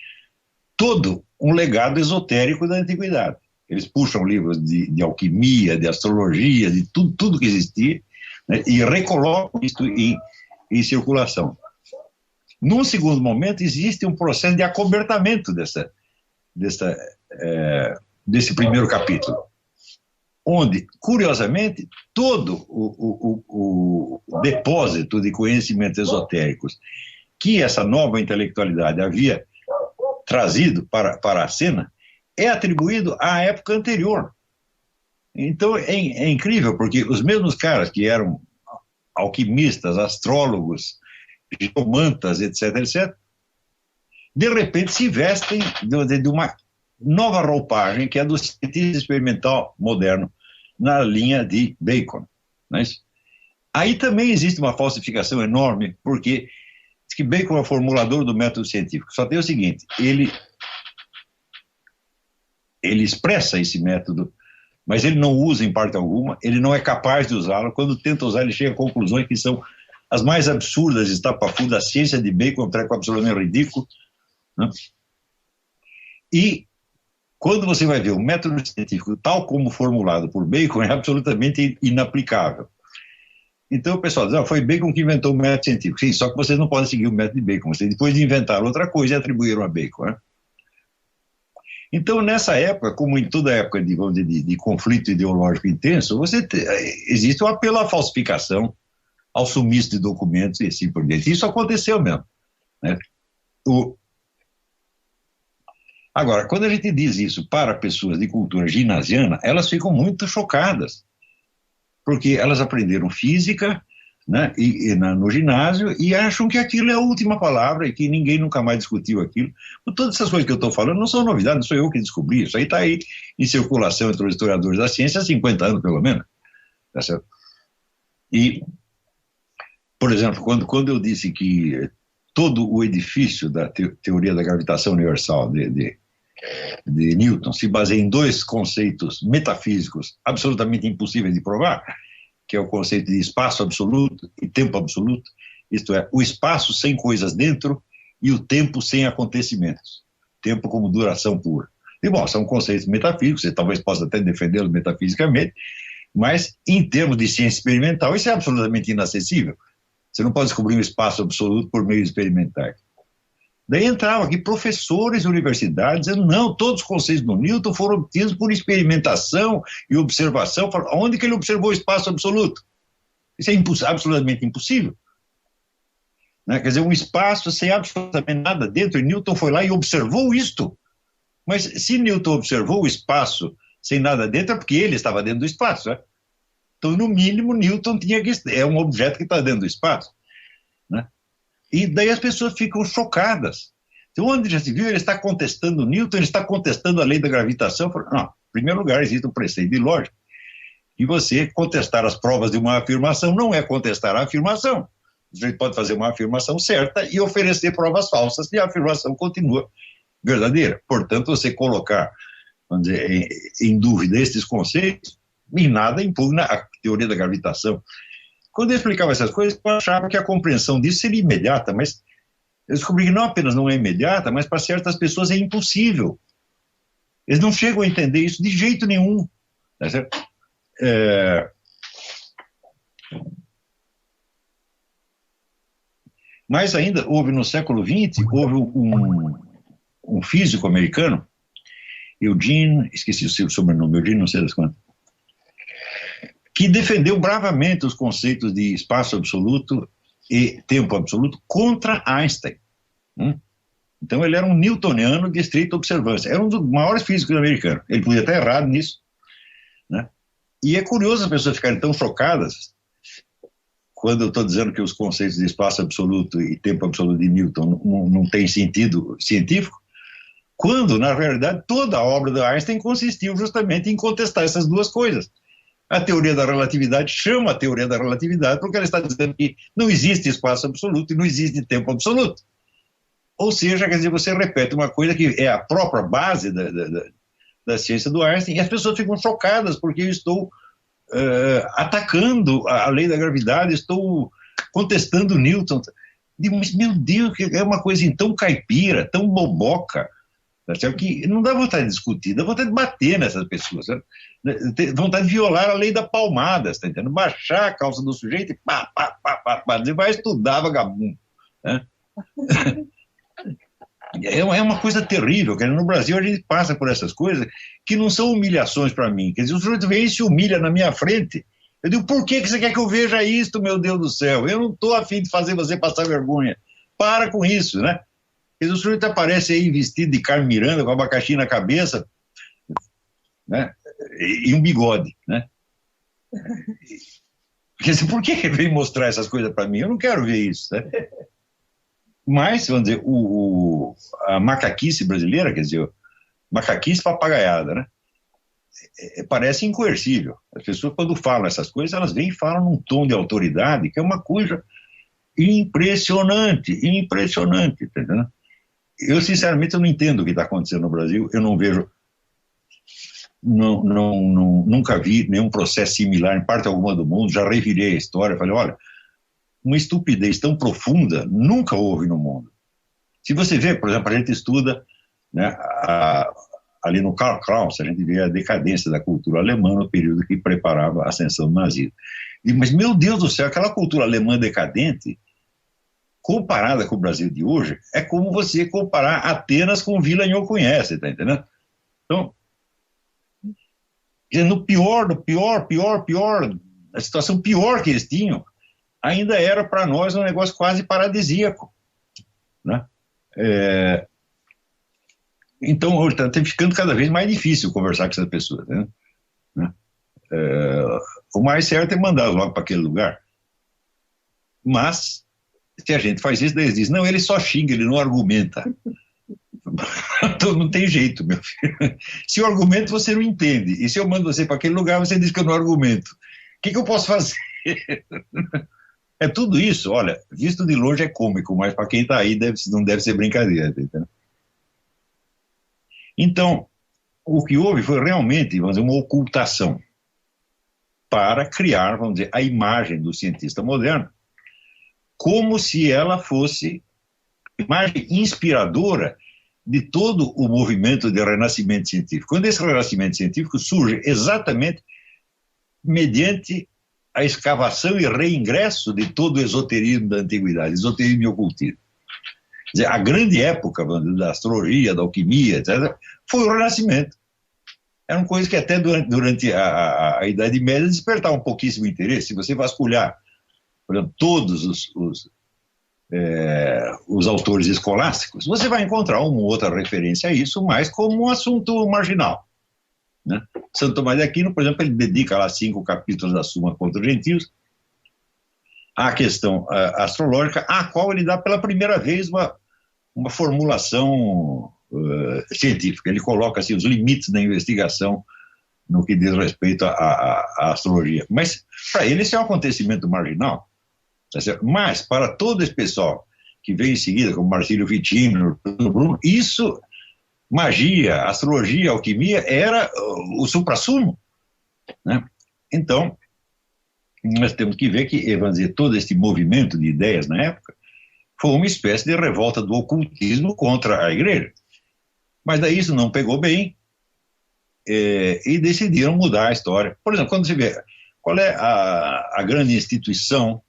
todo um legado esotérico da antiguidade. Eles puxam livros de alquimia, de astrologia, de tudo que existia, né, e recolocam isso em circulação. Num segundo momento, existe um processo de acobertamento desse primeiro capítulo, onde, curiosamente, todo o depósito de conhecimentos esotéricos que essa nova intelectualidade havia trazido para a cena é atribuído à época anterior. Então é incrível, porque os mesmos caras que eram alquimistas, astrólogos, geomantas, etc., etc., de repente se vestem de uma nova roupagem, que é do cientista experimental moderno, na linha de Bacon. Não é isso? Aí também existe uma falsificação enorme, porque diz que Bacon é o formulador do método científico. Só tem o seguinte, ele expressa esse método, mas ele não usa em parte alguma, ele não é capaz de usá-lo. Quando tenta usar, ele chega a conclusões que são as mais absurdas, estapafúrdias. A ciência de Bacon é um treco absolutamente ridículo, né? E quando você vai ver o método científico tal como formulado por Bacon, é absolutamente inaplicável. Então o pessoal diz, foi Bacon que inventou o método científico. Sim, só que vocês não podem seguir o método de Bacon, vocês depois de inventar outra coisa e atribuíram a Bacon, né? Então, nessa época, como em toda época de conflito ideológico intenso, existe um apelo à falsificação, ao sumiço de documentos e assim por diante. Isso aconteceu mesmo, né? Agora, quando a gente diz isso para pessoas de cultura ginasiana, elas ficam muito chocadas, porque elas aprenderam física, né, no ginásio, e acham que aquilo é a última palavra e que ninguém nunca mais discutiu aquilo. Todas essas coisas que eu estou falando não são novidades, não sou eu que descobri, isso aí está aí em circulação entre os historiadores da ciência há 50 anos, pelo menos. Tá certo? E, por exemplo, quando eu disse que todo o edifício da teoria da gravitação universal de Newton se baseia em 2 conceitos metafísicos absolutamente impossíveis de provar, que é o conceito de espaço absoluto e tempo absoluto, isto é, o espaço sem coisas dentro e o tempo sem acontecimentos, tempo como duração pura. E, bom, são conceitos metafísicos, você talvez possa até defendê-los metafisicamente, mas em termos de ciência experimental isso é absolutamente inacessível. Você não pode descobrir um espaço absoluto por meios experimentais. Daí entravam aqui professores de universidades dizendo, não, todos os conceitos do Newton foram obtidos por experimentação e observação. Onde que ele observou o espaço absoluto? Isso é absolutamente impossível. Né? Quer dizer, um espaço sem absolutamente nada dentro, e Newton foi lá e observou isto. Mas se Newton observou o espaço sem nada dentro, é porque ele estava dentro do espaço, né? Então, no mínimo, Newton tinha que... é um objeto que está dentro do espaço, né? E daí as pessoas ficam chocadas. Então, onde já se viu, ele está contestando Newton, ele está contestando a lei da gravitação. Não, em primeiro lugar, existe um preceito de lógica. E você contestar as provas de uma afirmação não é contestar a afirmação. Você pode fazer uma afirmação certa e oferecer provas falsas, e a afirmação continua verdadeira. Portanto, você colocar, vamos dizer, em dúvida estes conceitos, em nada impugna a teoria da gravitação. Quando eu explicava essas coisas, eu achava que a compreensão disso seria imediata, mas eu descobri que não apenas não é imediata, mas para certas pessoas é impossível. Eles não chegam a entender isso de jeito nenhum. Tá certo? Mas ainda houve no século XX, houve um físico americano, Eugene, esqueci o seu sobrenome, Eugene não sei das quantas, que defendeu bravamente os conceitos de espaço absoluto e tempo absoluto contra Einstein. Então ele era um newtoniano de estrita observância, era um dos maiores físicos americanos, ele podia estar errado nisso, né? E é curioso as pessoas ficarem tão chocadas quando eu estou dizendo que os conceitos de espaço absoluto e tempo absoluto de Newton não têm sentido científico, quando, na realidade, toda a obra do Einstein consistiu justamente em contestar essas duas coisas. A teoria da relatividade chama a teoria da relatividade porque ela está dizendo que não existe espaço absoluto e não existe tempo absoluto. Ou seja, quer dizer, você repete uma coisa que é a própria base da ciência do Einstein, e as pessoas ficam chocadas porque eu estou atacando a lei da gravidade, estou contestando Newton. Digo, mas, meu Deus, é uma coisa tão caipira, tão boboca, que não dá vontade de discutir, dá vontade de bater nessas pessoas, sabe? Dá vontade de violar a lei da palmada, está entendendo? Baixar a calça do sujeito e pá, dizer, vai estudar, vagabundo. Né? É uma coisa terrível, que no Brasil a gente passa por essas coisas que não são humilhações para mim. Quer dizer, o sujeito vem e se humilha na minha frente. Eu digo, por que você quer que eu veja isto, meu Deus do céu? Eu não estou a fim de fazer você passar vergonha. Para com isso, né? Quer dizer, o sujeito aparece aí vestido de Carmen Miranda, com abacaxi na cabeça, né? E um bigode, né? Quer dizer, por que ele vem mostrar essas coisas para mim? Eu não quero ver isso, né? Mas, vamos dizer, a macaquice brasileira, quer dizer, macaquice papagaiada, né? Parece incoercível. As pessoas, quando falam essas coisas, elas vêm e falam num tom de autoridade, que é uma coisa impressionante, entendeu? Eu, sinceramente, eu não entendo o que está acontecendo no Brasil, eu não vejo, nunca vi nenhum processo similar em parte alguma do mundo, já revirei a história, falei, olha, uma estupidez tão profunda nunca houve no mundo. Se você vê, por exemplo, a gente estuda, né, ali no Karl Kraus, a gente vê a decadência da cultura alemã no período que preparava a ascensão do nazismo. Mas, meu Deus do céu, aquela cultura alemã decadente, comparada com o Brasil de hoje, é como você comparar Atenas com Vila Nhoconhece, tá entendendo? Então, no pior, a situação pior que eles tinham, ainda era para nós um negócio quase paradisíaco, né? Então, está ficando cada vez mais difícil conversar com essas pessoas, né? O mais certo é mandá-los logo para aquele lugar. Mas, se a gente faz isso, daí eles dizem, não, ele só xinga, ele não argumenta. Então não tem jeito, meu filho. Se eu argumento, você não entende. E se eu mando você para aquele lugar, você diz que eu não argumento. O que eu posso fazer? É tudo isso, olha, visto de longe é cômico, mas para quem está aí não deve ser brincadeira. Entendeu? Então, o que houve foi realmente, vamos dizer, uma ocultação para criar, vamos dizer, a imagem do cientista moderno como se ela fosse a imagem inspiradora de todo o movimento de renascimento científico. Quando esse renascimento científico surge exatamente mediante a escavação e reingresso de todo o esoterismo da antiguidade, esoterismo e ocultismo. Quer dizer, a grande época da astrologia, da alquimia, etc., foi o Renascimento. Eram coisas que até durante a Idade Média despertavam pouquíssimo interesse. Se você vasculhar, por exemplo, todos os autores escolásticos, você vai encontrar uma ou outra referência a isso, mas como um assunto marginal. Né? Santo Tomás de Aquino, por exemplo, ele dedica lá 5 capítulos da Suma contra os Gentios à questão astrológica, à qual ele dá pela primeira vez uma formulação científica. Ele coloca assim, os limites da investigação no que diz respeito à astrologia. Mas, para ele, isso é um acontecimento marginal. Tá certo? Mas, para todo esse pessoal que vem em seguida, como Marcílio Ficino, Bruno, isso... Magia, astrologia, alquimia, era o suprassumo. Né? Então, nós temos que ver que, vamos dizer, todo esse movimento de ideias na época foi uma espécie de revolta do ocultismo contra a igreja. Mas daí isso não pegou bem e decidiram mudar a história. Por exemplo, quando você vê qual é a grande instituição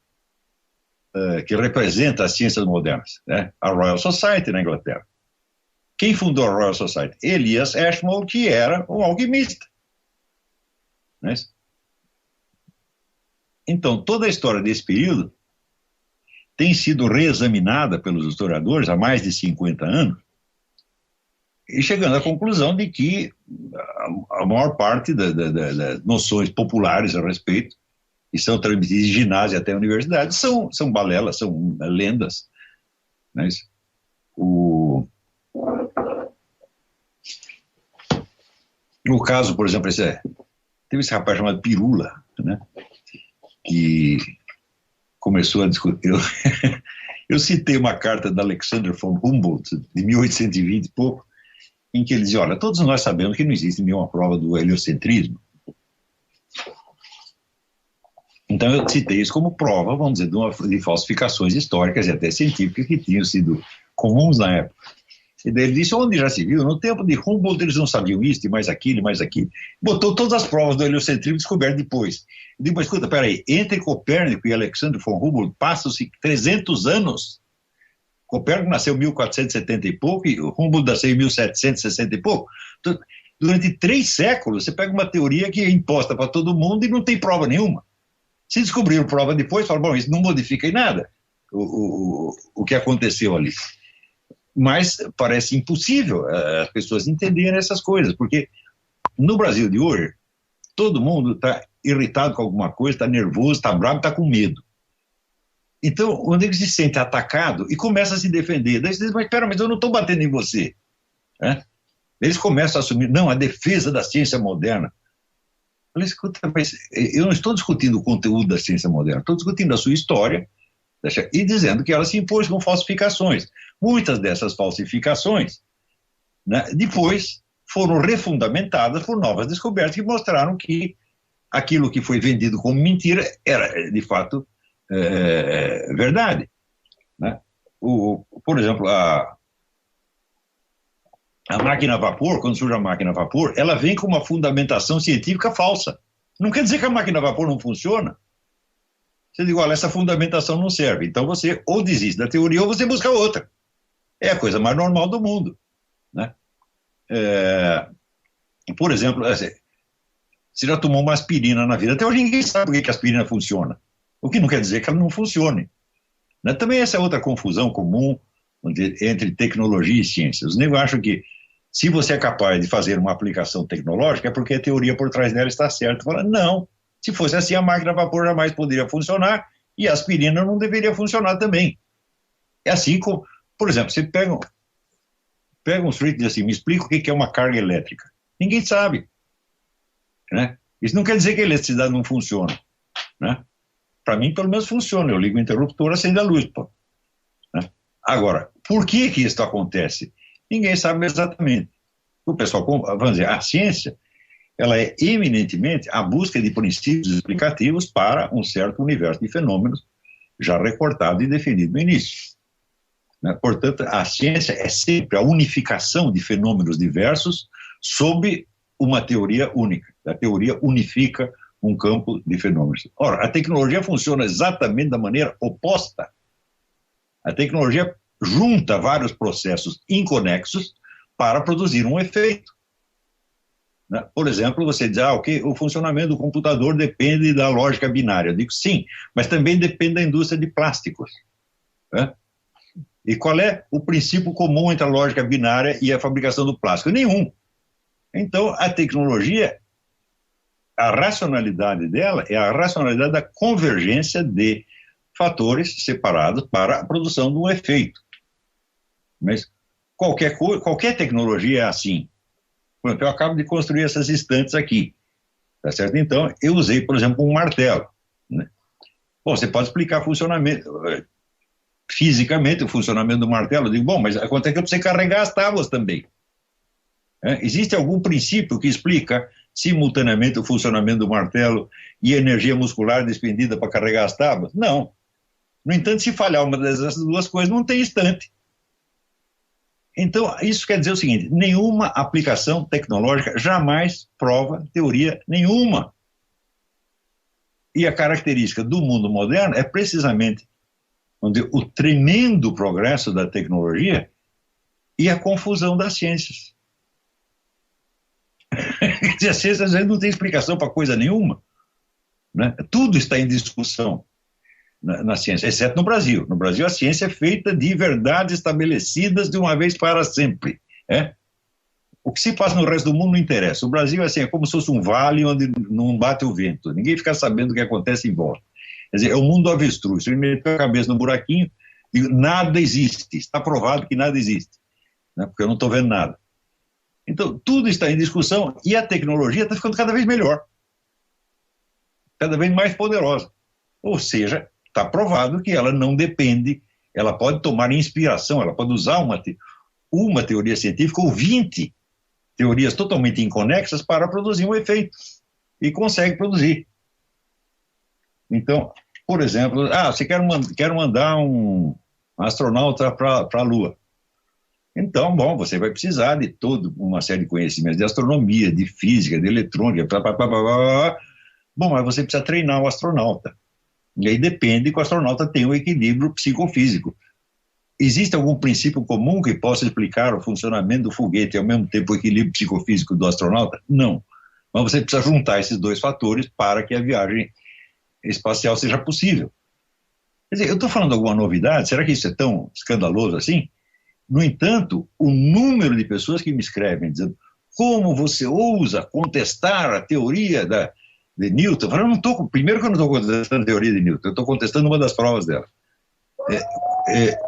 que representa as ciências modernas, né? A Royal Society na Inglaterra. Quem fundou a Royal Society? Elias Ashmole, que era um alquimista. Né? Então, toda a história desse período tem sido reexaminada pelos historiadores há mais de 50 anos, e chegando à conclusão de que a maior parte das noções populares a respeito, que são transmitidas de ginásio até a universidade, são balelas, são lendas. Mas no caso, por exemplo, teve esse rapaz chamado Pirula, né, que começou a discutir. Eu citei uma carta da Alexander von Humboldt, de 1820 e pouco, em que ele dizia, olha, todos nós sabemos que não existe nenhuma prova do heliocentrismo. Então eu citei isso como prova, vamos dizer, de falsificações históricas e até científicas que tinham sido comuns na época. E daí ele disse, onde já se viu? No tempo de Humboldt eles não sabiam isso, e mais aquilo, e mais aquilo. Botou todas as provas do heliocentrismo descobertas depois. Eu digo, mas escuta, peraí, entre Copérnico e Alexander von Humboldt passam-se 300 anos. Copérnico nasceu em 1470 e pouco, e Humboldt nasceu em 1760 e pouco. Então, durante 3 séculos, você pega uma teoria que é imposta para todo mundo e não tem prova nenhuma. Se descobriram prova depois, falaram, bom, isso não modifica em nada o que aconteceu ali. Mas parece impossível as pessoas entenderem essas coisas, porque no Brasil de hoje, todo mundo está irritado com alguma coisa, está nervoso, está bravo, está com medo. Então, onde ele se sente atacado e começa a se defender, daí você diz, mas espera, mas eu não estou batendo em você. Eles começam a assumir, não, a defesa da ciência moderna. Eu falei, escuta, mas eu não estou discutindo o conteúdo da ciência moderna, estou discutindo a sua história e dizendo que ela se impôs com falsificações. Muitas dessas falsificações, né, depois foram refundamentadas por novas descobertas que mostraram que aquilo que foi vendido como mentira era, de fato, verdade. Né? Por exemplo, a máquina a vapor, quando surge a máquina a vapor, ela vem com uma fundamentação científica falsa. Não quer dizer que a máquina a vapor não funciona. Você diz, olha, essa fundamentação não serve. Então você ou desiste da teoria ou você busca outra. É a coisa mais normal do mundo. Né? Por exemplo, você já tomou uma aspirina na vida. Até hoje ninguém sabe por que a aspirina funciona. O que não quer dizer que ela não funcione. Né? Também essa é outra confusão comum entre tecnologia e ciência. Os negros acham que se você é capaz de fazer uma aplicação tecnológica é porque a teoria por trás dela está certa. Fala, não, se fosse assim a máquina a vapor jamais poderia funcionar e a aspirina não deveria funcionar também. É assim como, por exemplo, você pega um sujeito e diz assim, me explica o que é uma carga elétrica. Ninguém sabe. Né? Isso não quer dizer que a eletricidade não funciona. Né? Para mim, pelo menos, funciona. Eu ligo o interruptor, acendo a luz. Pô. Né? Agora, por que isso acontece? Ninguém sabe exatamente. O pessoal, vamos dizer, a ciência, ela é eminentemente a busca de princípios explicativos para um certo universo de fenômenos já recortado e definido no início. Né? Portanto, a ciência é sempre a unificação de fenômenos diversos sob uma teoria única. A teoria unifica um campo de fenômenos. Ora, a tecnologia funciona exatamente da maneira oposta. A tecnologia junta vários processos inconexos para produzir um efeito. Né? Por exemplo, você diz, o funcionamento do computador depende da lógica binária. Eu digo, sim, mas também depende da indústria de plásticos. Né? E qual é o princípio comum entre a lógica binária e a fabricação do plástico? Nenhum. Então, a tecnologia, a racionalidade dela é a racionalidade da convergência de fatores separados para a produção de um efeito. Mas qualquer tecnologia é assim. Por exemplo, eu acabo de construir essas estantes aqui. Tá certo? Então, eu usei, por exemplo, um martelo. Né? Bom, você pode explicar fisicamente o funcionamento do martelo. Eu digo, bom, mas acontece que eu preciso carregar as tábuas também. Existe algum princípio que explica simultaneamente o funcionamento do martelo e a energia muscular despendida para carregar as tábuas? Não. No entanto, se falhar uma dessas duas coisas, não tem estante. Então, isso quer dizer o seguinte, nenhuma aplicação tecnológica jamais prova teoria nenhuma. E a característica do mundo moderno é precisamente onde o tremendo progresso da tecnologia e a confusão das ciências. A ciência às vezes não tem explicação para coisa nenhuma. Né? Tudo está em discussão na ciência, exceto no Brasil. No Brasil, a ciência é feita de verdades estabelecidas de uma vez para sempre. O que se passa no resto do mundo não interessa. O Brasil assim, é como se fosse um vale onde não bate o vento. Ninguém fica sabendo o que acontece em volta. Quer dizer, é o mundo do avestruz. Ele meteu a cabeça no buraquinho e nada existe. Está provado que nada existe, né? Porque eu não estou vendo nada. Então, tudo está em discussão e a tecnologia está ficando cada vez melhor. Cada vez mais poderosa. Ou seja, está provado que ela não depende, ela pode tomar inspiração, ela pode usar uma teoria científica ou 20 teorias totalmente inconexas para produzir um efeito. E consegue produzir. Então, por exemplo, você quer mandar um astronauta para a Lua. Então, bom, você vai precisar de toda uma série de conhecimentos de astronomia, de física, de eletrônica, Bom, mas você precisa treinar o astronauta. E aí depende que o astronauta tenha um equilíbrio psicofísico. Existe algum princípio comum que possa explicar o funcionamento do foguete e ao mesmo tempo o equilíbrio psicofísico do astronauta? Não. Mas você precisa juntar esses dois fatores para que a viagem espacial seja possível. Quer dizer, eu estou falando alguma novidade? Será que isso é tão escandaloso assim? No entanto, o número de pessoas que me escrevem dizendo como você ousa contestar a teoria de Newton? Eu não estou, primeiro que eu não estou contestando a teoria de Newton, eu estou contestando uma das provas dela.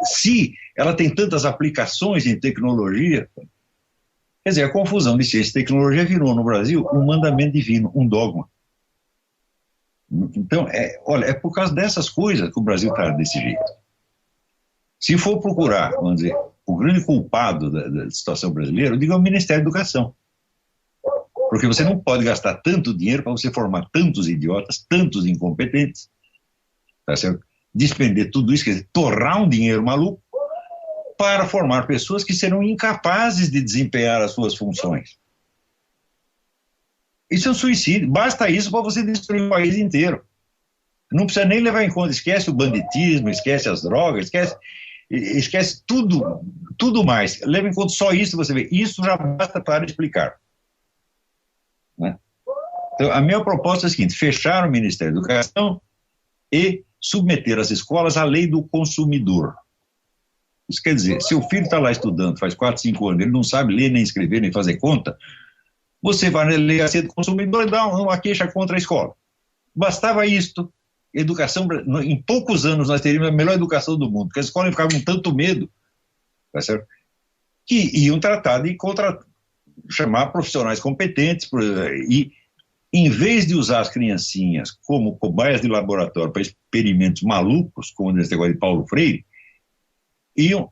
Se ela tem tantas aplicações em tecnologia, quer dizer, a confusão de ciência e tecnologia virou no Brasil um mandamento divino, um dogma. Então, olha, é por causa dessas coisas que o Brasil está desse jeito. Se for procurar, vamos dizer, o grande culpado da situação brasileira, eu digo é o Ministério da Educação. Porque você não pode gastar tanto dinheiro para você formar tantos idiotas, tantos incompetentes, tá certo? Despender tudo isso, quer dizer, torrar um dinheiro maluco para formar pessoas que serão incapazes de desempenhar as suas funções. Isso é um suicídio. Basta isso para você destruir o país inteiro. Não precisa nem levar em conta, esquece o banditismo, esquece as drogas, esquece tudo mais. Leva em conta só isso, você vê. Isso já basta para explicar. Né? Então, a minha proposta é a seguinte: fechar o Ministério da Educação e submeter as escolas à lei do consumidor. Isso quer dizer, se o filho está lá estudando, faz 4, 5 anos, ele não sabe ler, nem escrever, nem fazer conta, você vai na delegacia do consumidor e dá uma queixa contra a escola. Bastava isto. Educação, em poucos anos nós teríamos a melhor educação do mundo, porque as escolas ficavam com tanto medo, tá certo? Que iam tratar de chamar profissionais competentes e, em vez de usar as criancinhas como cobaias de laboratório para experimentos malucos, como nesse negócio de Paulo Freire, iam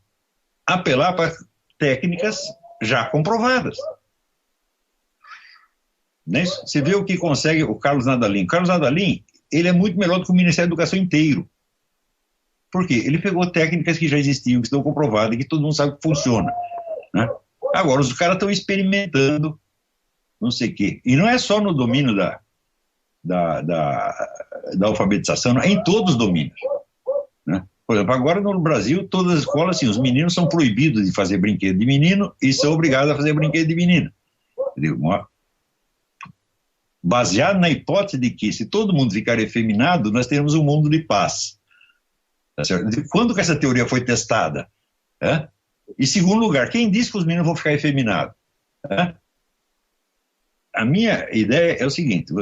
apelar para técnicas já comprovadas. Né? Você vê o que consegue o Carlos Nadalim. O Carlos Nadalim, ele é muito melhor do que o Ministério da Educação inteiro. Por quê? Ele pegou técnicas que já existiam, que estão comprovadas, que todo mundo sabe que funciona. Né? Agora, os caras estão experimentando não sei o quê. E não é só no domínio da alfabetização, não, é em todos os domínios. Né? Por exemplo, agora no Brasil, todas as escolas, assim, os meninos são proibidos de fazer brinquedo de menino e são obrigados a fazer brinquedo de menina. Baseado na hipótese de que, se todo mundo ficar efeminado, nós teremos um mundo de paz. Tá certo? Quando que essa teoria foi testada? Em segundo lugar, quem disse que os meninos vão ficar efeminados? A minha ideia é o seguinte: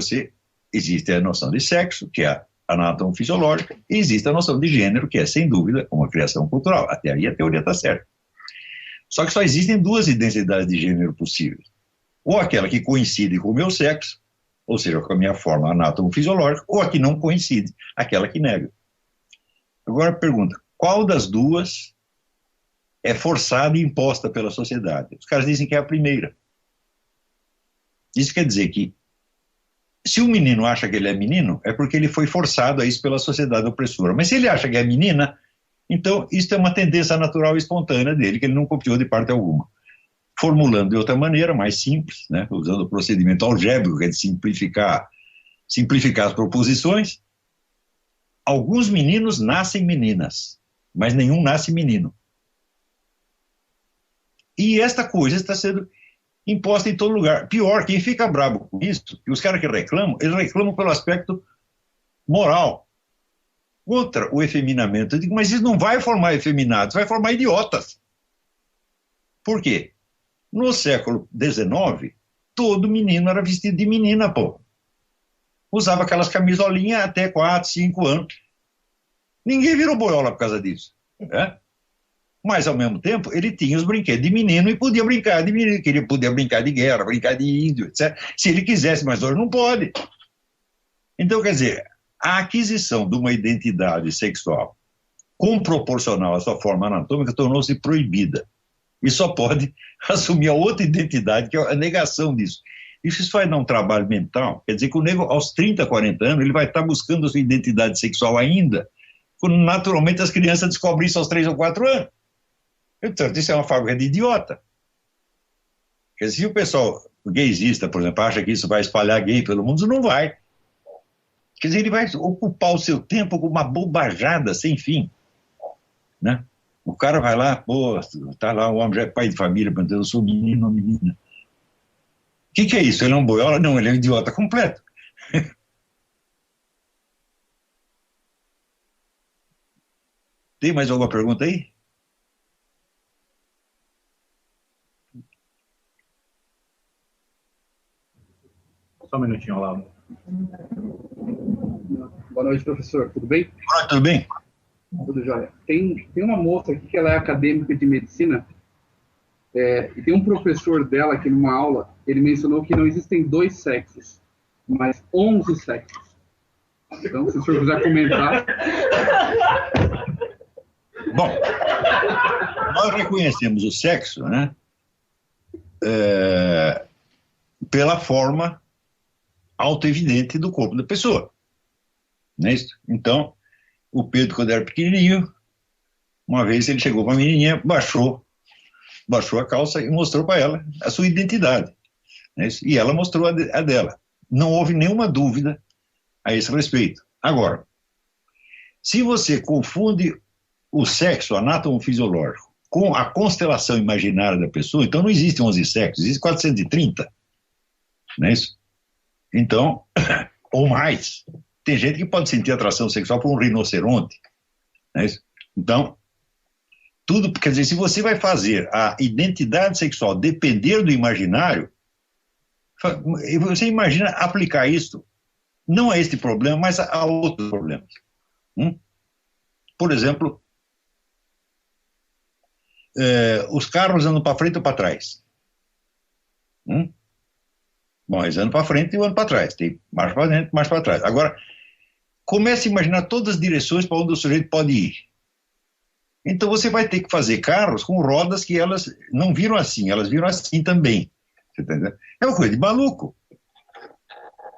existe a noção de sexo, que é a anatomofisiológica, e existe a noção de gênero, que é, sem dúvida, uma criação cultural. Até aí a teoria está certa. Só que só existem duas identidades de gênero possíveis. Ou aquela que coincide com o meu sexo, ou seja, com a minha forma anatomofisiológica, ou a que não coincide, aquela que nega. Agora pergunta: qual das duas é forçada e imposta pela sociedade? Os caras dizem que é a primeira. Isso quer dizer que, se o menino acha que ele é menino, é porque ele foi forçado a isso pela sociedade opressora. Mas se ele acha que é menina, então isso é uma tendência natural e espontânea dele, que ele não copiou de parte alguma. Formulando de outra maneira, mais simples, né, usando o procedimento algébrico, que é de simplificar as proposições, alguns meninos nascem meninas, mas nenhum nasce menino. E esta coisa está sendo imposta em todo lugar. Pior, quem fica bravo com isso, e os caras que reclamam, eles reclamam pelo aspecto moral. Contra o efeminamento. Eu digo, mas isso não vai formar efeminados, vai formar idiotas. Por quê? No século XIX, todo menino era vestido de menina, pô. Usava aquelas camisolinhas até 4, 5 anos. Ninguém virou boiola por causa disso. Né? Mas, ao mesmo tempo, ele tinha os brinquedos de menino e podia brincar de menino. Podia brincar de guerra, brincar de índio, etc. Se ele quisesse, mas hoje não pode. Então, quer dizer, a aquisição de uma identidade sexual com proporcional à sua forma anatômica tornou-se proibida. E só pode assumir a outra identidade, que é a negação disso. Isso vai dar um trabalho mental. Quer dizer que o nego, aos 30, 40 anos, ele vai estar buscando a sua identidade sexual ainda, quando naturalmente as crianças descobrem isso aos 3 ou 4 anos. Então, isso é uma fábrica de idiota. Quer dizer, se o pessoal gaysista, por exemplo, acha que isso vai espalhar gay pelo mundo, não vai. Quer dizer, ele vai ocupar o seu tempo com uma bobajada sem fim. Né? O cara vai lá, pô, tá lá, o homem já é pai de família, perguntando, eu sou menino ou menina. O que é isso? Ele é um boiola? Não, ele é um idiota completo. Tem mais alguma pergunta aí? Só um minutinho, Olavo. Boa noite, professor. Tudo bem? Ah, tudo bem. Tudo jóia. Tem uma moça aqui que ela é acadêmica de medicina e tem um professor dela que numa aula, ele mencionou que não existem 2 sexos, mas 11 sexos. Então, se o senhor quiser comentar... Bom, nós reconhecemos o sexo, né, pela forma autoevidente do corpo da pessoa. Não é isso? Então, o Pedro, quando era pequenininho, uma vez ele chegou com a menininha, baixou a calça e mostrou para ela a sua identidade. Não é isso? E ela mostrou a dela. Não houve nenhuma dúvida a esse respeito. Agora, se você confunde o sexo anátomo-fisiológico com a constelação imaginária da pessoa, então não existe 11 sexos, existe 430. Não é isso? Então, ou mais. Tem gente que pode sentir atração sexual por um rinoceronte. Não é isso? Então, tudo, quer dizer, se você vai fazer a identidade sexual depender do imaginário, você imagina aplicar isso, não a este problema, mas a outros problemas. Por exemplo, os carros andam para frente ou para trás? Bom, eles andam para frente e andam para trás. Tem marcha para dentro, marcha para trás. Agora, comece a imaginar todas as direções para onde o sujeito pode ir. Então você vai ter que fazer carros com rodas que elas não viram assim, elas viram assim também. Você tá entendendo? É uma coisa de maluco.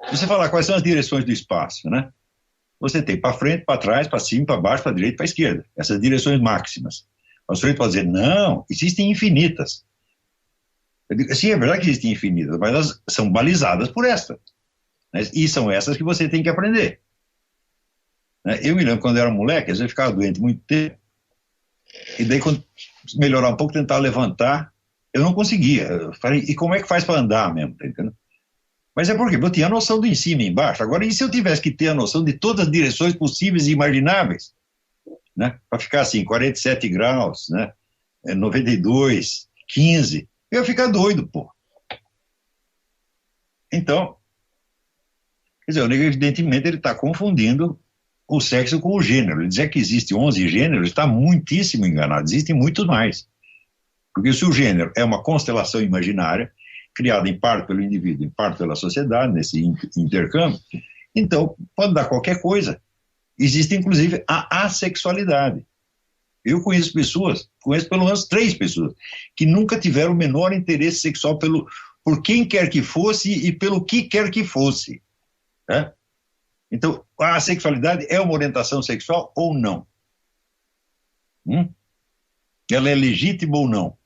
Se você falar quais são as direções do espaço, né? Você tem para frente, para trás, para cima, para baixo, para direita, para esquerda. Essas direções máximas. O sujeito pode dizer, não, existem infinitas. Eu digo, sim, é verdade que existem infinitas, mas elas são balizadas por esta. Né? E são essas que você tem que aprender. Né? Eu me lembro quando eu era moleque, às vezes eu ficava doente muito tempo, e daí quando melhorar um pouco, tentar levantar, eu não conseguia. Eu falei, e como é que faz para andar mesmo? Tá entendendo? Mas é porque eu tinha a noção do em cima e embaixo. Agora, e se eu tivesse que ter a noção de todas as direções possíveis e imagináveis? Né? Para ficar assim, 47 graus, né? 92, 15, eu ia ficar doido, pô. Então, quer dizer, o nego, evidentemente, ele está confundindo o sexo com o gênero. Ele dizer que existe 11 gêneros, está muitíssimo enganado. Existem muitos mais. Porque se o gênero é uma constelação imaginária, criada em parte pelo indivíduo, em parte pela sociedade, nesse intercâmbio, então pode dar qualquer coisa. Existe, inclusive, a assexualidade. Eu conheço pelo menos 3 pessoas, que nunca tiveram o menor interesse sexual por quem quer que fosse e pelo que quer que fosse. Né? Então, a sexualidade é uma orientação sexual ou não? Ela é legítima ou não?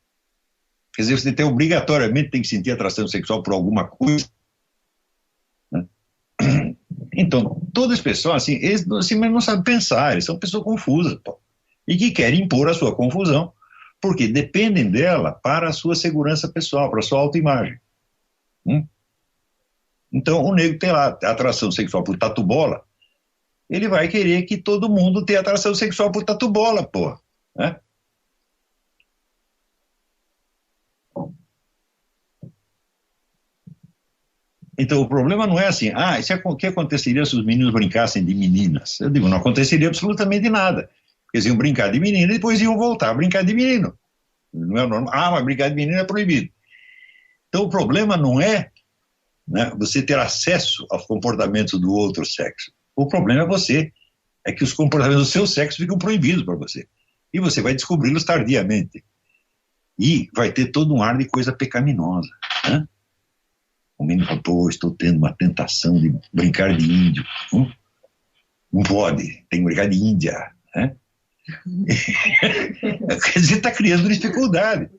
Quer dizer, você obrigatoriamente tem que sentir atração sexual por alguma coisa. Né? Então, todas as pessoas, assim, eles não sabem pensar, eles são pessoas confusas, pô, e que querem impor a sua confusão, porque dependem dela para a sua segurança pessoal, para a sua autoimagem. Então, o nego tem lá atração sexual por tatu-bola, ele vai querer que todo mundo tenha atração sexual por tatu-bola, pô. Né? Então, o problema não é assim, o que aconteceria se os meninos brincassem de meninas? Eu digo, não aconteceria absolutamente nada. Eles iam brincar de menina e depois iam voltar a brincar de menino. Não é normal. Mas brincar de menino é proibido. Então, o problema não é, né, você ter acesso aos comportamentos do outro sexo. O problema é você. É que os comportamentos do seu sexo ficam proibidos para você. E você vai descobri-los tardiamente. E vai ter todo um ar de coisa pecaminosa. Né? O menino fala, pô, estou tendo uma tentação de brincar de índio. Não pode, tem que brincar de índia. Né? Quer dizer, está criando dificuldade.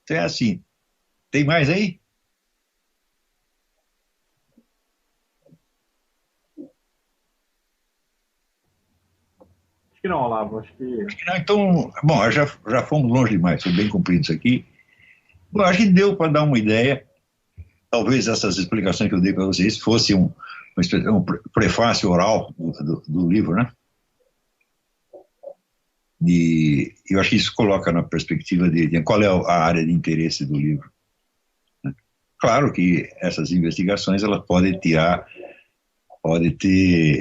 Então é assim. Tem mais aí? Acho que não, Olavo. Acho que Não, então, bom, já fomos longe demais, foi bem comprido isso aqui. Bom, acho que deu para dar uma ideia. Talvez essas explicações que eu dei para vocês fossem um prefácio oral do livro, né? E eu acho que isso coloca na perspectiva de qual é a área de interesse do livro. Claro que essas investigações elas podem ter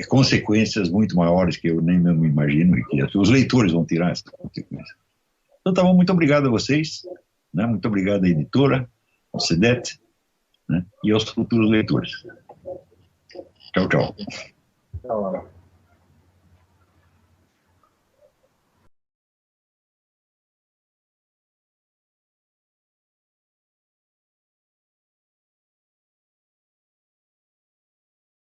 consequências muito maiores que eu nem mesmo imagino e que os leitores vão tirar essas consequências. Então, tá bom, muito obrigado a vocês, né? Muito obrigado à editora, ao CEDET, né? E aos futuros leitores. Tchau, tchau. tá lá.